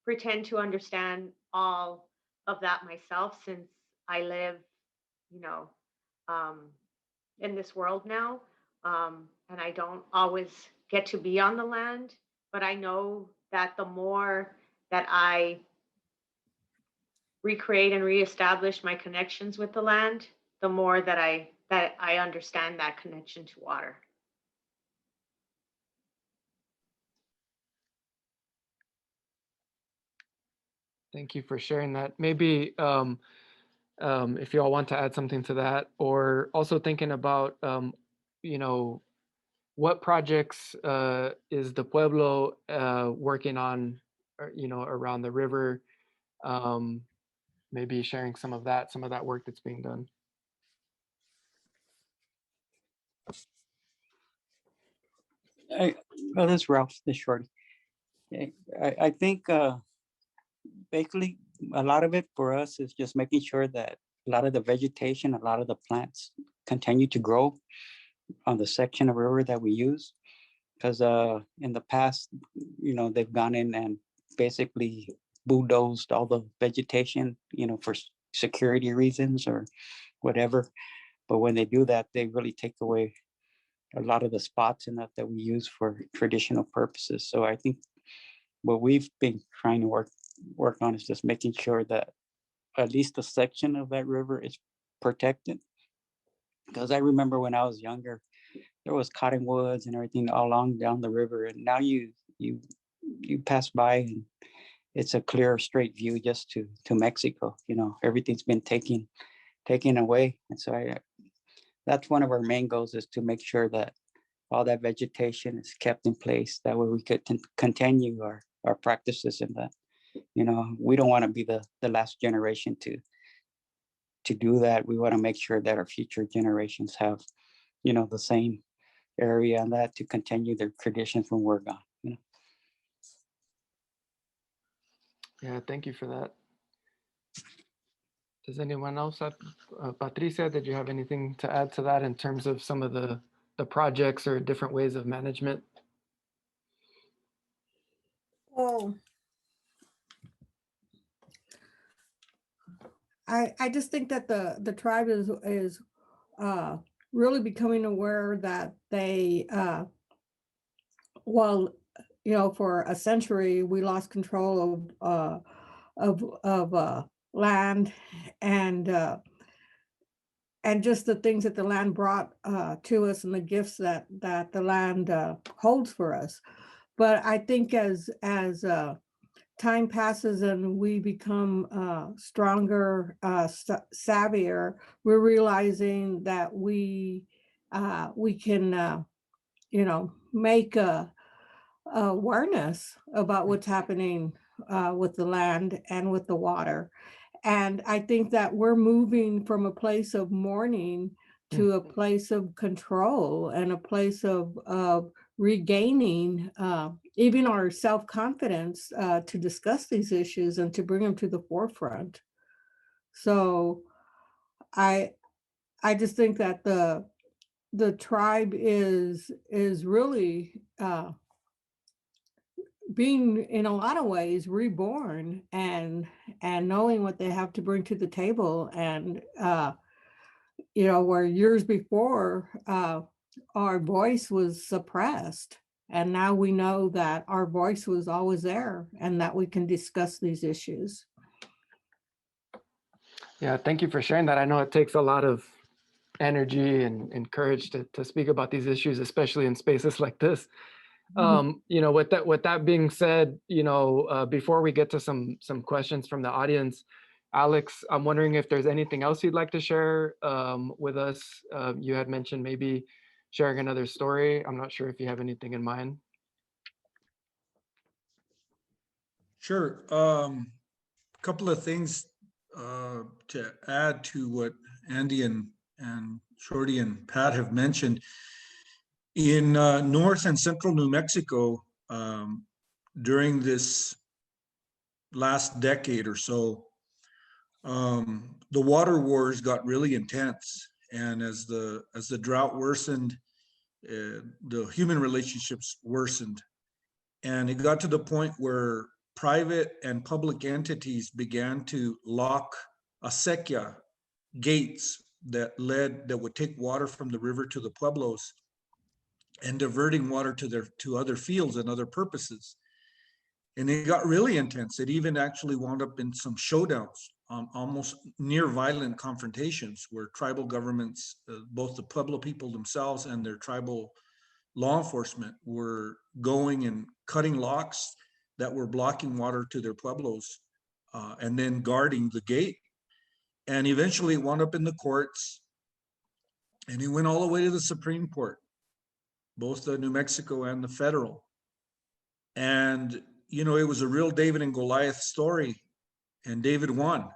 pretend to understand all of that myself, since I live, you know, um, in this world now. And I don't always get to be on the land, but I know that the more that I recreate and reestablish my connections with the land, the more that I understand that connection to water. Thank you for sharing that. Maybe if you all want to add something to that, or also thinking about, you know, what projects is the Pueblo working on, around the river? Um, Maybe sharing some of that work that's being done. Well, this is Ralph, this shorty. I think basically a lot of it for us is just making sure that a lot of the vegetation, a lot of the plants continue to grow on the section of river that we use. Because in the past, they've gone in and basically bulldozed all the vegetation, for security reasons or whatever. But when they do that, they really take away a lot of the spots in that we use for traditional purposes. So I think what we've been trying to work on is just making sure that at least a section of that river is protected. Because I remember when I was younger, there was cottonwoods and everything all along down the river, and now you pass by and it's a clear, straight view just to Mexico. You know, everything's been taken away, and so that's one of our main goals, is to make sure that all that vegetation is kept in place. That way we could continue our practices, and that, you know, we don't want to be the last generation to do that. We want to make sure that our future generations have, you know, the same area and that to continue their traditions when we're gone. You know. Yeah, thank you for that. Does anyone else have, Patricia, did you have anything to add to that in terms of some of the projects or different ways of management? Oh, I just think that the tribe is really becoming aware that they well, you know, for a century we lost control of land, and just the things that the land brought to us, and the gifts that the land holds for us. But I think as time passes and we become stronger, savvier, we're realizing that we can, you know, make a awareness about what's happening with the land and with the water. And I think that we're moving from a place of mourning to a place of control, and a place of regaining even our self-confidence to discuss these issues and to bring them to the forefront. So I just think that the tribe is really being, in a lot of ways, reborn, and knowing what they have to bring to the table. And you know, where years before our voice was suppressed, and now we know that our voice was always there, and that we can discuss these issues. Yeah, thank you for sharing that. I know it takes a lot of energy and courage to speak about these issues, especially in spaces like this. You know, with that being said, you know, before we get to some questions from the audience, Alex, I'm wondering if there's anything else you'd like to share with us. You had mentioned maybe sharing another story. I'm not sure if you have anything in mind. Sure. Couple of things to add to what Andy and Shorty and Pat have mentioned. In north and central New Mexico, during this last decade or so, the water wars got really intense, and as the drought worsened, the human relationships worsened, and it got to the point where private and public entities began to lock acequia gates that would take water from the river to the pueblos, and diverting water to other fields and other purposes. And it got really intense. It even actually wound up in some showdowns, almost near violent confrontations, where tribal governments, both the Pueblo people themselves and their tribal law enforcement, were going and cutting locks that were blocking water to their pueblos, and then guarding the gate. And eventually it wound up in the courts, and it went all the way to the Supreme Court, both the New Mexico and the federal. And, you know, it was a real David and Goliath story, and David won.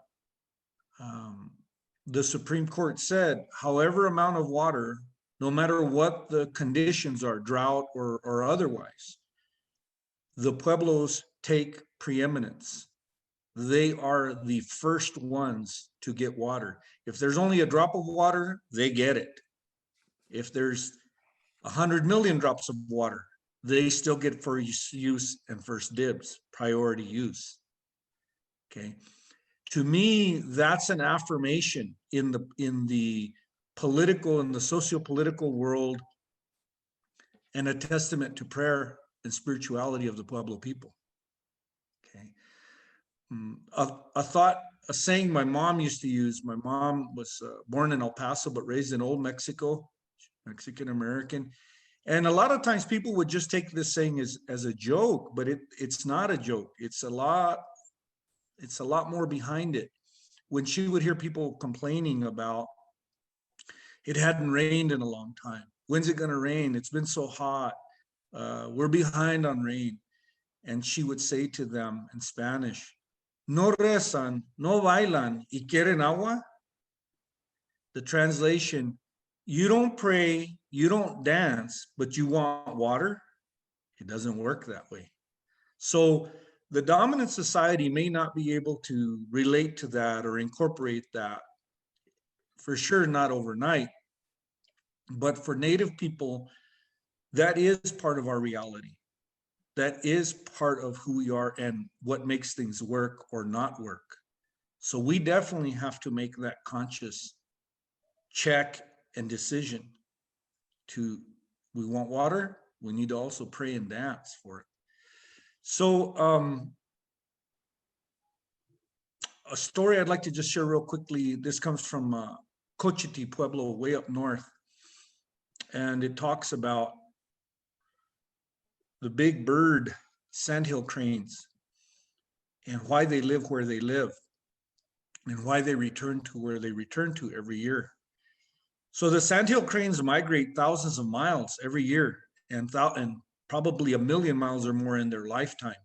The Supreme Court said, however amount of water, no matter what the conditions are, drought or otherwise, the pueblos take preeminence. They are the first ones to get water. If there's only a drop of water, they get it. If there's 100 million drops of water, they still get first use and first dibs, priority use. Okay. To me, that's an affirmation in the political and the socio-political world, and a testament to prayer and spirituality of the Pueblo people. Okay. A thought a saying my mom used to use. My mom was born in El Paso, but raised in Old Mexico, Mexican American. And a lot of times people would just take this saying as a joke, but it's not a joke. It's a lot more behind it. When she would hear people complaining about it hadn't rained in a long time. When's it going to rain? It's been so hot. We're behind on rain. And she would say to them in Spanish, no rezan, no bailan, y quieren agua? The translation, you don't pray, you don't dance, but you want water? It doesn't work that way. So the dominant society may not be able to relate to that or incorporate that, for sure not overnight. But for Native people, that is part of our reality. That is part of who we are and what makes things work or not work. So we definitely have to make that conscious check and decision to, we want water, we need to also pray and dance for it. So a story I'd like to just share real quickly. This comes from Cochiti Pueblo, way up north. And it talks about the big bird sandhill cranes and why they live where they live and why they return to where they return to every year. So the sandhill cranes migrate thousands of miles every year and probably 1 million miles or more in their lifetime.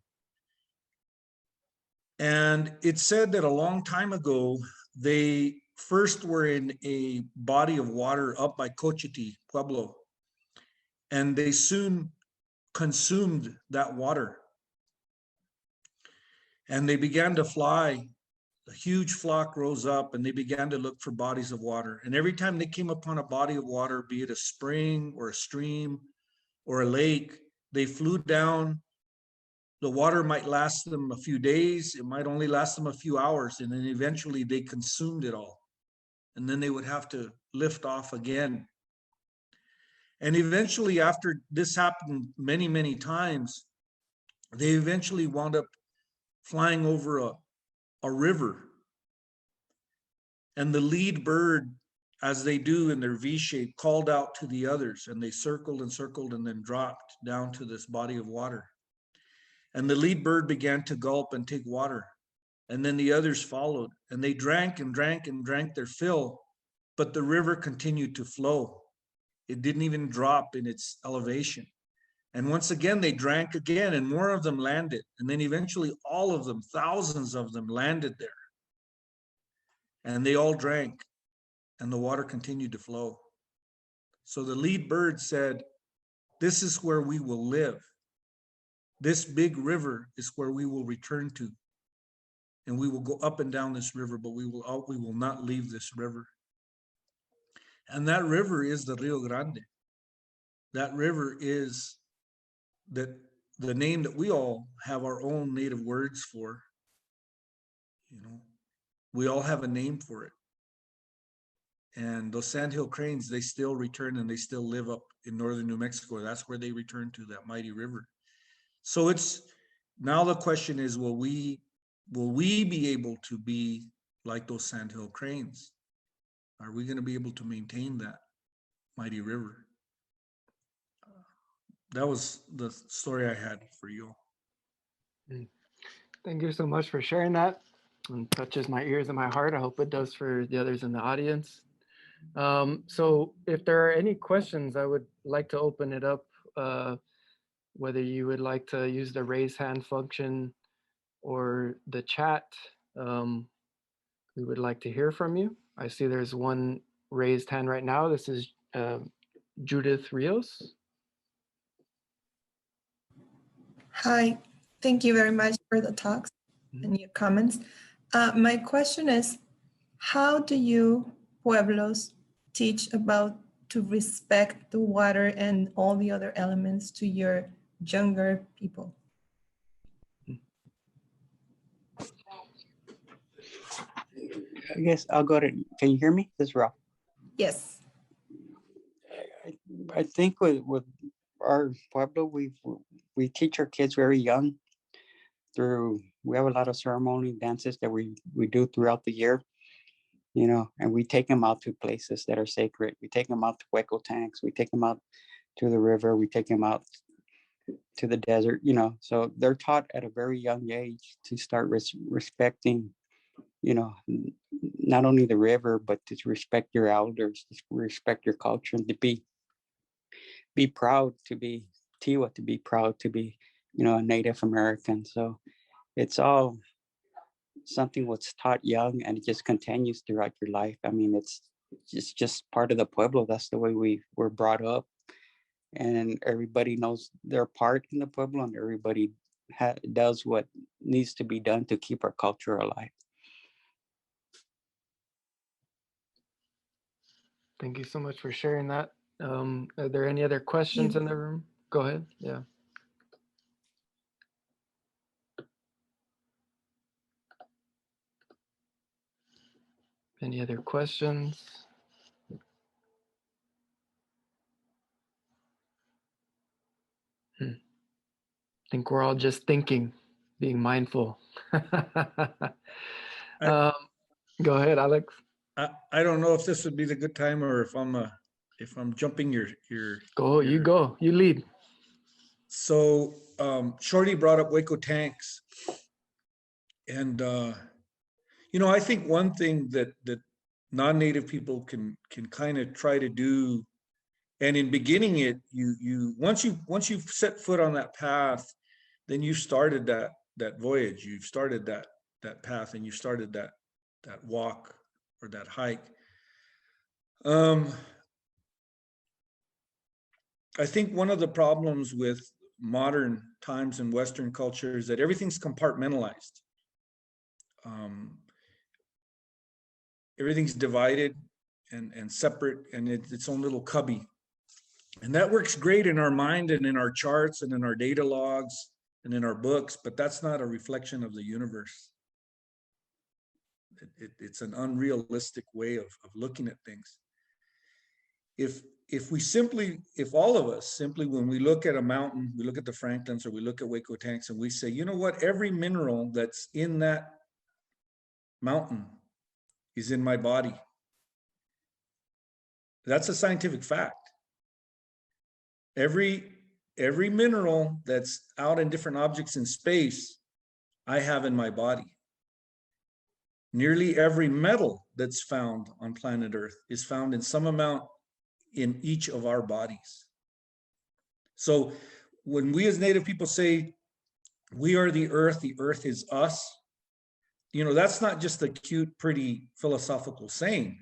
And it's said that a long time ago, they first were in a body of water up by Cochiti Pueblo, and they soon consumed that water. And they began to fly. A huge flock rose up and they began to look for bodies of water. And every time they came upon a body of water, be it a spring or a stream or a lake, they flew down. The water might last them a few days. It might only last them a few hours. And then eventually they consumed it all. And then they would have to lift off again. And eventually, after this happened many, many times, they eventually wound up flying over a river. And the lead bird, as they do in their V shape, called out to the others, and they circled and circled and then dropped down to this body of water. And the lead bird began to gulp and take water. And then the others followed, and they drank and drank and drank their fill, but the river continued to flow. It didn't even drop in its elevation. And once again, they drank again, and more of them landed. And then eventually all of them, thousands of them, landed there. And they all drank, and the water continued to flow. So the lead bird said, this is where we will live. This big river is where we will return to. And we will go up and down this river, but we will not leave this river. And that river is the Rio Grande. That river is the name that we all have our own native words for. You know, we all have a name for it. And those sandhill cranes, they still return and they still live up in northern New Mexico. That's where they return to, that mighty river. So it's, now the question is, will we be able to be like those sandhill cranes? Are we going to be able to maintain that mighty river? That was the story I had for you. Thank you so much for sharing that. It touches my ears and my heart. I hope it does for the others in the audience. So if there are any questions, I would like to open it up, whether you would like to use the raise hand function or the chat. We would like to hear from you. I see there's one raised hand right now. This is Judith Rios. Hi, thank you very much for the talks and your comments. My question is, how do you Pueblos teach about to respect the water and all the other elements to your younger people? I guess I'll go to, can you hear me? This is Ralph. Yes. I think with our Pueblo, we teach our kids very young through We have a lot of ceremony dances that we do throughout the year, you know, and we take them out to places that are sacred. We take them out to Hueco tanks. We take them out to the river. We take them out to the desert, you know. So they're taught at a very young age to start respecting, you know, not only the river, but to respect your elders, to respect your culture, and to be proud to be Tiwa, to be proud to be, you know, a Native American. So it's all something what's taught young, and it just continues throughout your life. I mean, it's just part of the Pueblo. That's the way we were brought up, and everybody knows their part in the Pueblo, and everybody does what needs to be done to keep our culture alive. Thank you so much for sharing that. Are there any other questions in the room? Go ahead. Yeah. Any other questions? I think we're all just thinking, being mindful. Go ahead, Alex. I don't know if this would be the good time or if I'm jumping your Go, you go, you lead. So Shorty brought up Hueco tanks, and you know, I think one thing that non-native people can kind of try to do, and in beginning it, you once you've set foot on that path, then you started that voyage, you've started that path, and you started that walk or that hike. I think one of the problems with modern times in Western culture is that everything's compartmentalized. Everything's divided and separate, and its own little cubby. And that works great in our mind and in our charts and in our data logs and in our books, but that's not a reflection of the universe. It's an unrealistic way of looking at things. If all of us simply, when we look at a mountain, we look at the Franklins or we look at Hueco tanks, and we say, you know what, every mineral that's in that mountain is in my body. That's a scientific fact. Every mineral that's out in different objects in space, I have in my body. Nearly every metal that's found on planet Earth is found in some amount in each of our bodies. So when we as Native people say, we are the earth is us, you know, that's not just a cute, pretty philosophical saying.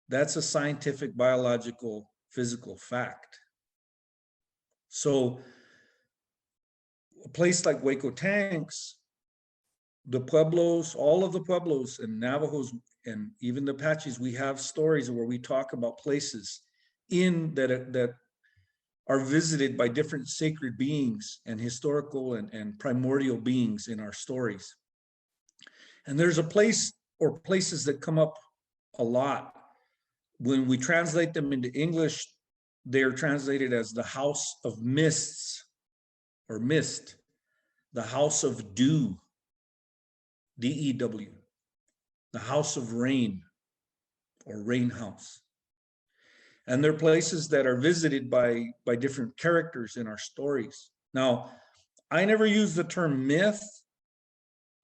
That's a scientific, biological, physical fact. So a place like Hueco tanks, the Pueblos, all of the Pueblos and Navajos and even the Apaches, we have stories where we talk about places that are visited by different sacred beings and historical and primordial beings in our stories. And there's a place or places that come up a lot. When we translate them into English, they're translated as the House of Mists or Mist, the House of Dew, D-E-W, the House of Rain or Rain House. And they're places that are visited by different characters in our stories. Now, I never use the term myth.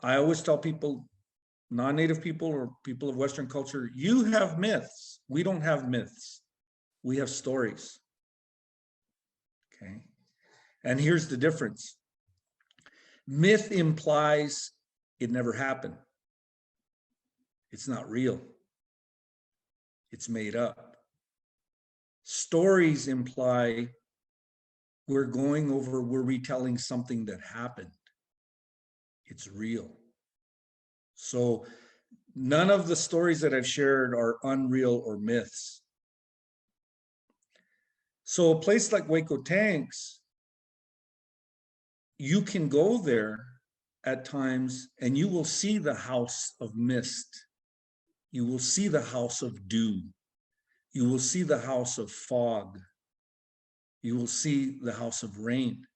I always tell people, non-native people or people of Western culture, you have myths. We don't have myths. We have stories. Okay. And here's the difference. Myth implies it never happened. It's not real. It's made up. Stories imply we're retelling something that happened. It's real. So none of the stories that I've shared are unreal or myths. So a place like Hueco tanks, you can go there at times and you will see the House of Mist. You will see the House of Dew. You will see the House of Fog. You will see the House of Rain.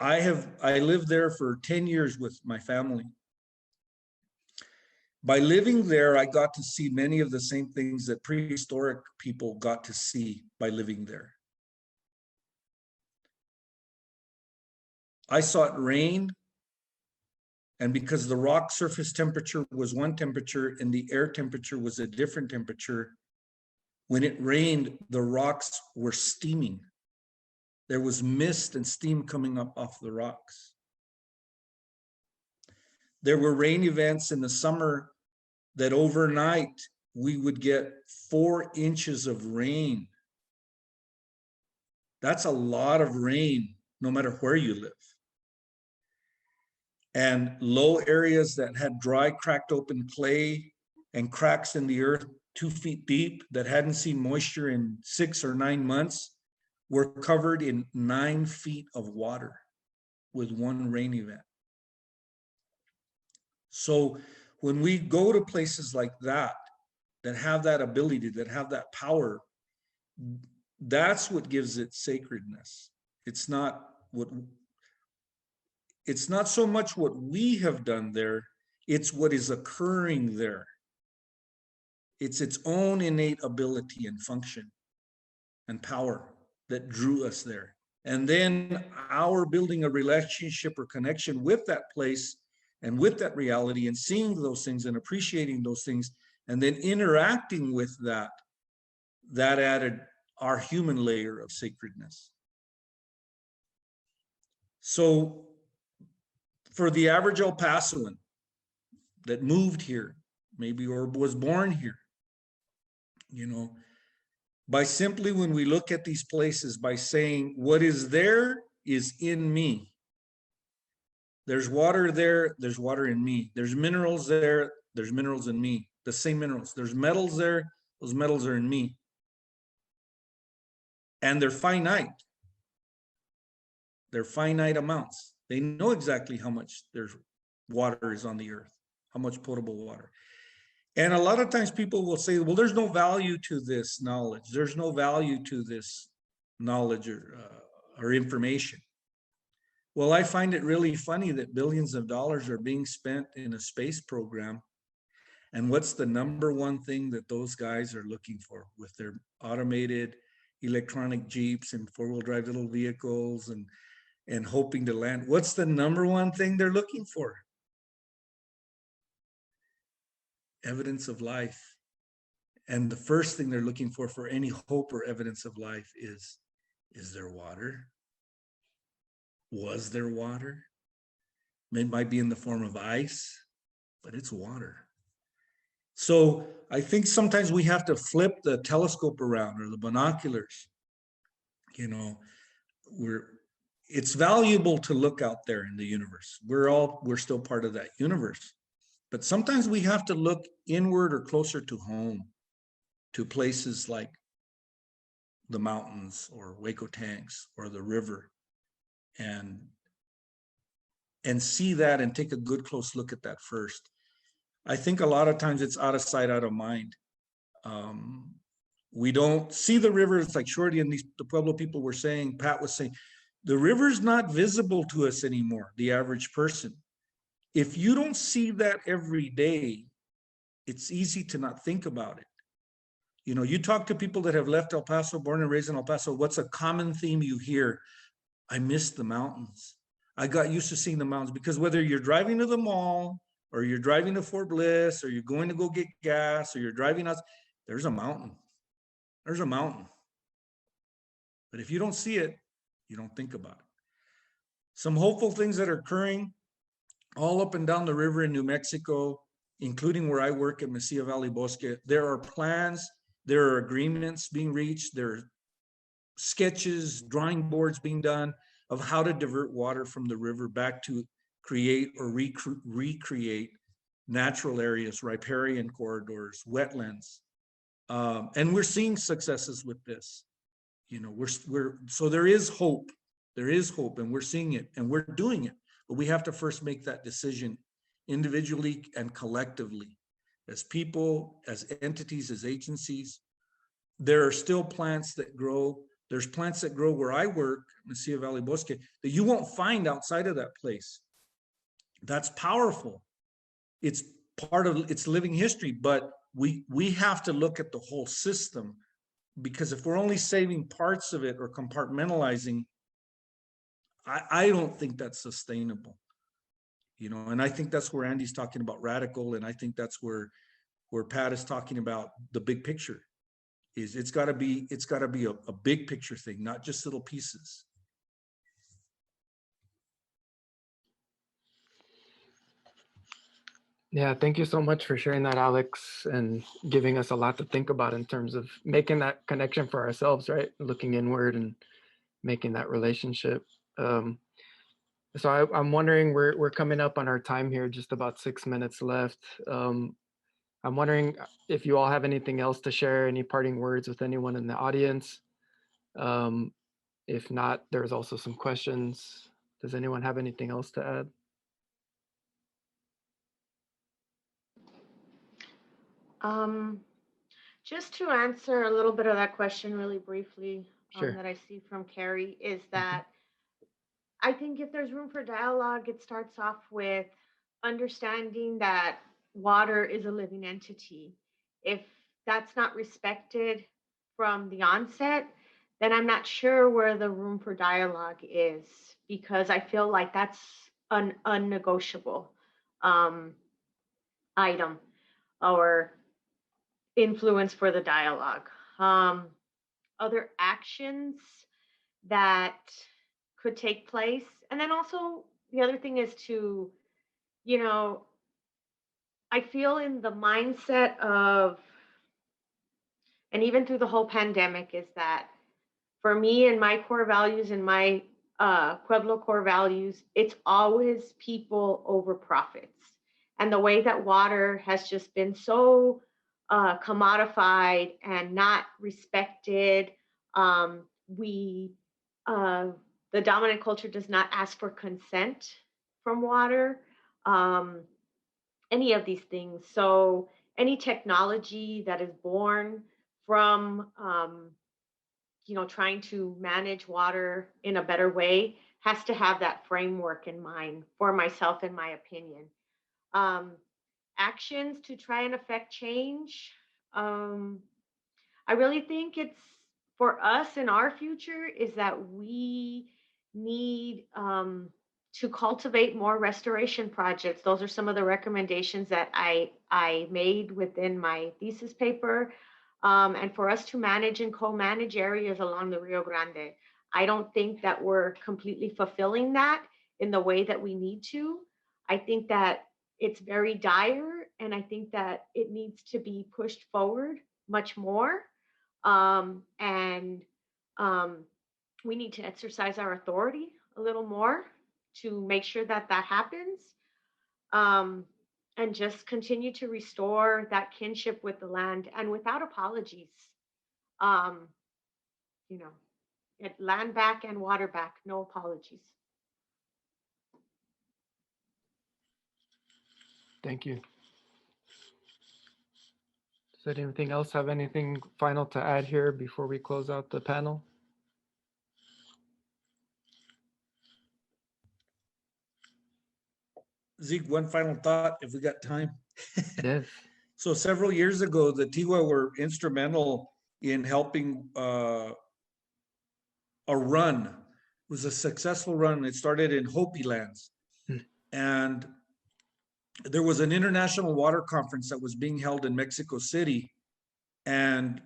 I lived there for 10 years with my family. By living there, I got to see many of the same things that prehistoric people got to see by living there. I saw it rain, and because the rock surface temperature was one temperature and the air temperature was a different temperature, when it rained, the rocks were steaming. There was mist and steam coming up off the rocks. There were rain events in the summer that overnight we would get 4 inches of rain. That's a lot of rain, no matter where you live. And low areas that had dry, cracked open clay and cracks in the earth 2 feet deep that hadn't seen moisture in 6 or 9 months were covered in 9 feet of water with one rain event. So when we go to places like that, that have that ability, that have that power, that's what gives it sacredness. It's not so much what we have done there, it's what is occurring there. It's its own innate ability and function and power that drew us there. And then our building a relationship or connection with that place and with that reality and seeing those things and appreciating those things and then interacting with that added our human layer of sacredness. So for the average El Pasoan that moved here, maybe, or was born here, you know, by simply when we look at these places, by saying what is there is in me. There's water there, there's water in me. There's minerals there, there's minerals in me. The same minerals. There's metals there, those metals are in me. And they're finite. They're finite amounts. They know exactly how much there's water is on the earth, how much potable water. And a lot of times people will say, well, there's no value to this knowledge. There's no value to this knowledge or information. Well, I find it really funny that billions of dollars are being spent in a space program. And what's the number one thing that those guys are looking for with their automated electronic Jeeps and four-wheel drive little vehicles and hoping to land? What's the number one thing they're looking for? Evidence of life. And the first thing they're looking for any hope or evidence of life is there water? Was there water? It might be in the form of ice, but it's water. So I think sometimes we have to flip the telescope around or the binoculars. You know, it's valuable to look out there in the universe. We're still part of that universe. But sometimes we have to look inward or closer to home, to places like the mountains or Hueco Tanks or the river, and see that and take a good close look at that first. I think a lot of times it's out of sight, out of mind. We don't see the river. It's like Shorty and the Pueblo people were saying, Pat was saying, the river's not visible to us anymore, the average person. If you don't see that every day, it's easy to not think about it. You know, you talk to people that have left El Paso, born and raised in El Paso, what's a common theme you hear? I miss the mountains. I got used to seeing the mountains, because whether you're driving to the mall or you're driving to Fort Bliss or you're going to go get gas or you're driving out, there's a mountain. There's a mountain. But if you don't see it, you don't think about it. Some hopeful things that are occurring all up and down the river in New Mexico, including where I work at Mesilla Valley Bosque. There are plans, there are agreements being reached, there are sketches, drawing boards being done of how to divert water from the river back to create or recreate natural areas, riparian corridors, wetlands. And we're seeing successes with this. You know, so there is hope. There is hope, and we're seeing it and we're doing it. But we have to first make that decision individually and collectively, as people, as entities, as agencies. There are still plants that grow There's plants that grow where I work, Mesilla Valley Bosque, that you won't find outside of that place. That's powerful. It's part of its living history, but we have to look at the whole system, because if we're only saving parts of it or compartmentalizing, I don't think that's sustainable. You know, and I think that's where Andy's talking about radical, and I think that's where Pat is talking about the big picture. Is it's got to be a big picture thing, not just little pieces. Yeah, thank you so much for sharing that, Alex, and giving us a lot to think about in terms of making that connection for ourselves, right? Looking inward and making that relationship. So I'm wondering, we're coming up on our time here, just about 6 minutes left. I'm wondering if you all have anything else to share, any parting words with anyone in the audience. If not, there's also some questions. Does anyone have anything else to add? Just to answer a little bit of that question really briefly, Sure. that I see from Carrie, is that I think if there's room for dialogue, it starts off with understanding that water is a living entity. If that's not respected from the onset, then I'm not sure where the room for dialogue is, because I feel like that's an unnegotiable item or influence for the dialogue. Other actions that could take place. And then also the other thing is to, you know, I feel in the mindset of, and even through the whole pandemic, is that for me and my core values and my Pueblo core values, it's always people over profits. And the way that water has just been so commodified and not respected, the dominant culture does not ask for consent from water, any of these things. So any technology that is born from, you know, trying to manage water in a better way has to have that framework in mind, for myself, in my opinion. Actions to try and affect change. I really think it's, for us in our future, is that we need to cultivate more restoration projects. Those are some of the recommendations that I made within my thesis paper. And for us to manage and co-manage areas along the Rio Grande. I don't think that we're completely fulfilling that in the way that we need to. I think that it's very dire, and I think that it needs to be pushed forward much more. We need to exercise our authority a little more to make sure that that happens, and just continue to restore that kinship with the land, and without apologies. You know, land back and water back, no apologies. Thank you. Does anything else have anything final to add here before we close out the panel? Zeke, one final thought, if we got time. Yes. So several years ago, the Tiwa were instrumental in helping a run. It was a successful run. It started in Hopi lands. And there was an international water conference that was being held in Mexico City. And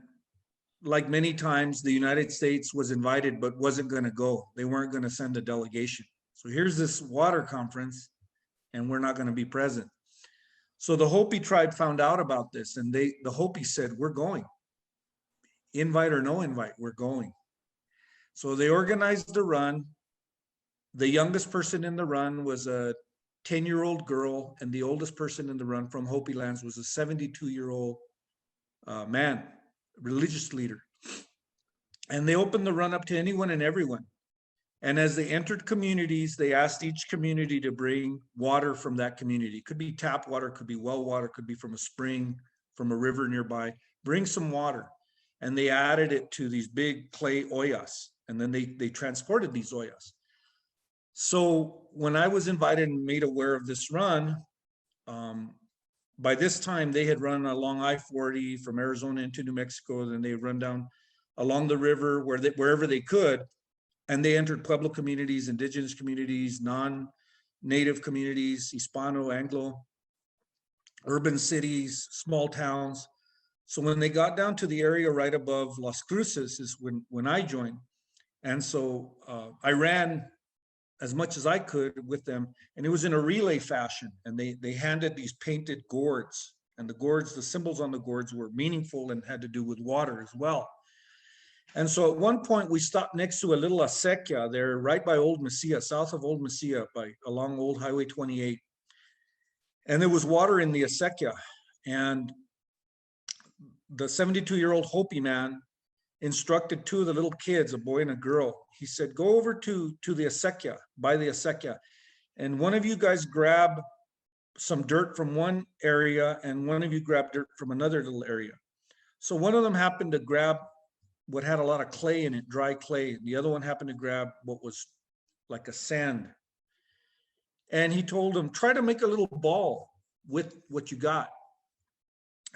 like many times, the United States was invited, but wasn't going to go. They weren't going to send a delegation. So here's this water conference, and we're not going to be present. So the Hopi tribe found out about this, and the Hopi said, we're going. Invite or no invite, we're going. So they organized a run. The youngest person in the run was a 10-year-old girl, and the oldest person in the run from Hopi lands was a 72-year-old man, religious leader. And they opened the run up to anyone and everyone. And as they entered communities, they asked each community to bring water from that community. It could be tap water, could be well water, could be from a spring, from a river nearby. Bring some water. and they added it to these big clay ollas, and then they transported these ollas. So when I was invited and made aware of this run, by this time they had run along I-40 from Arizona into New Mexico, then they run down along the river wherever they could, and they entered Pueblo communities, indigenous communities, non-native communities, Hispano, Anglo, urban cities, small towns. So when they got down to the area right above Las Cruces is when I joined. And so I ran as much as I could with them, and it was in a relay fashion. And they handed these painted gourds, and the symbols on the gourds were meaningful and had to do with water as well. And so at one point we stopped next to a little acequia there, right by Old Mesilla, south of Old Mesilla, along Old Highway 28. And there was water in the acequia, and the 72-year-old Hopi man instructed two of the little kids, a boy and a girl. He said, go over to the acequia, by the acequia, and one of you guys grab some dirt from one area and one of you grab dirt from another little area. So one of them happened to grab what had a lot of clay in it, dry clay. And the other one happened to grab what was like a sand. And he told them, try to make a little ball with what you got.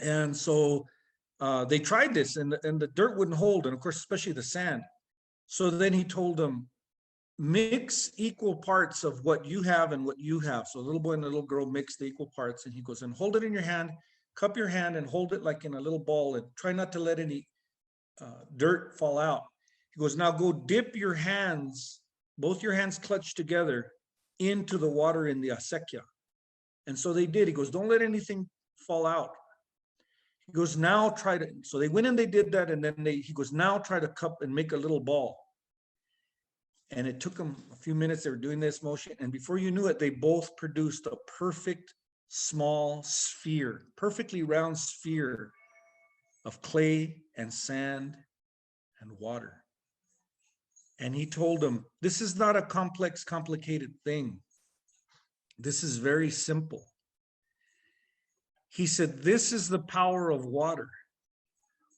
And so they tried this, and the dirt wouldn't hold, and of course, especially the sand. So then he told them, mix equal parts of what you have and what you have. So the little boy and the little girl mixed the equal parts, and he goes, and hold it in your hand, cup your hand and hold it like in a little ball, and try not to let any dirt fall out. He goes, now go dip your hands, both your hands clutched together, into the water in the acequia. And so they did. He goes, don't let anything fall out. He goes, now try to, so they went and they did that, and then he goes, now try to cup and make a little ball. And it took them a few minutes. They were doing this motion, and before you knew it, they both produced a perfect small sphere, perfectly round sphere of clay and sand and water. And he told them, this is not a complex, complicated thing. This is very simple. He said, this is the power of water.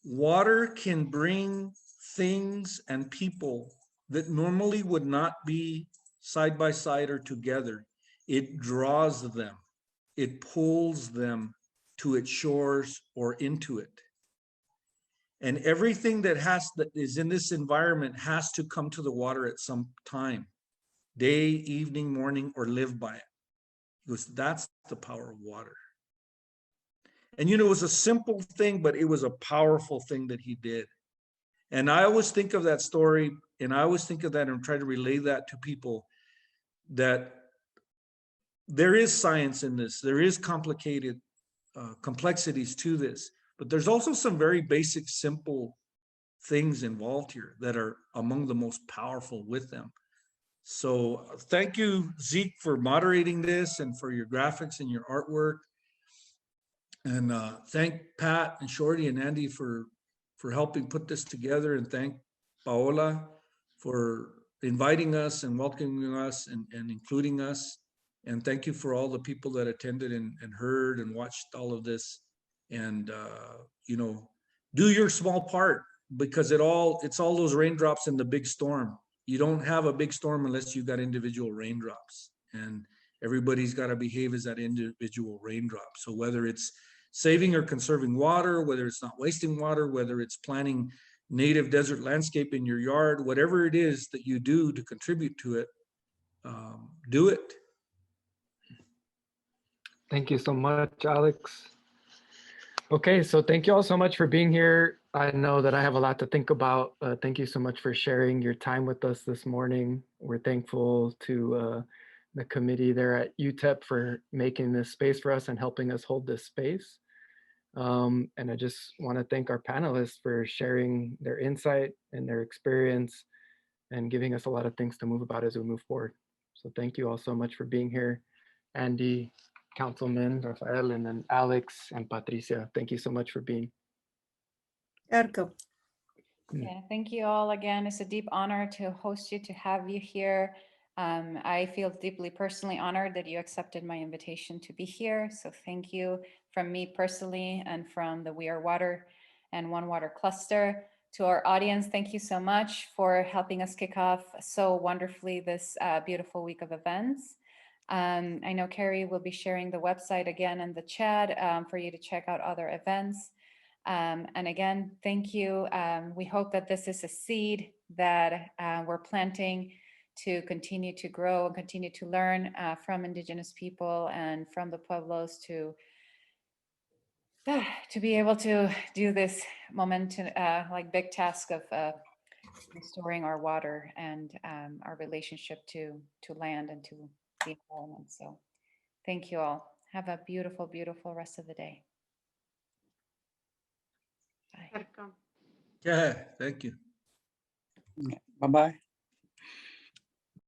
Water can bring things and people that normally would not be side by side or together. It draws them. It pulls them to its shores or into it. And everything that is in this environment has to come to the water at some time, day, evening, morning, or live by it. He goes, that's the power of water. And it was a simple thing, but it was a powerful thing that he did. And I always think of that story, and I always think of that and try to relay that to people, that there is science in this. There is complicated complexities to this, but there's also some very basic, simple things involved here that are among the most powerful with them. So thank you, Zeke, for moderating this and for your graphics and your artwork. And thank Pat and Shorty and Andy for helping put this together, and thank Paola for inviting us and welcoming us and including us. And thank you for all the people that attended and heard and watched all of this. And do your small part, because it's all those raindrops in the big storm. You don't have a big storm unless you've got individual raindrops, and everybody's got to behave as that individual raindrop. So whether it's saving or conserving water, whether it's not wasting water, whether it's planting native desert landscape in your yard, whatever it is that you do to contribute to it, do it. Thank you so much, Alex. Okay, so thank you all so much for being here. I know that I have a lot to think about. Thank you so much for sharing your time with us this morning. We're thankful to the committee there at UTEP for making this space for us and helping us hold this space. And I just want to thank our panelists for sharing their insight and their experience and giving us a lot of things to move about as we move forward. So thank you all so much for being here. Andy, Councilman Rafael, and then Alex and Patricia, thank you so much for being. Erko. Yeah, thank you all again. It's a deep honor to host you, to have you here. I feel deeply personally honored that you accepted my invitation to be here. So thank you from me personally and from the We Are Water and One Water Cluster. To our audience, thank you so much for helping us kick off so wonderfully this beautiful week of events. I know Carrie will be sharing the website again in the chat for you to check out other events. And again, thank you. We hope that this is a seed that we're planting to continue to grow and continue to learn from Indigenous people and from the Pueblos to be able to do this momentum, like big task of restoring our water and our relationship to land and to the environment. So thank you all. Have a beautiful, beautiful rest of the day. Bye. Welcome. Yeah, thank you. Bye-bye.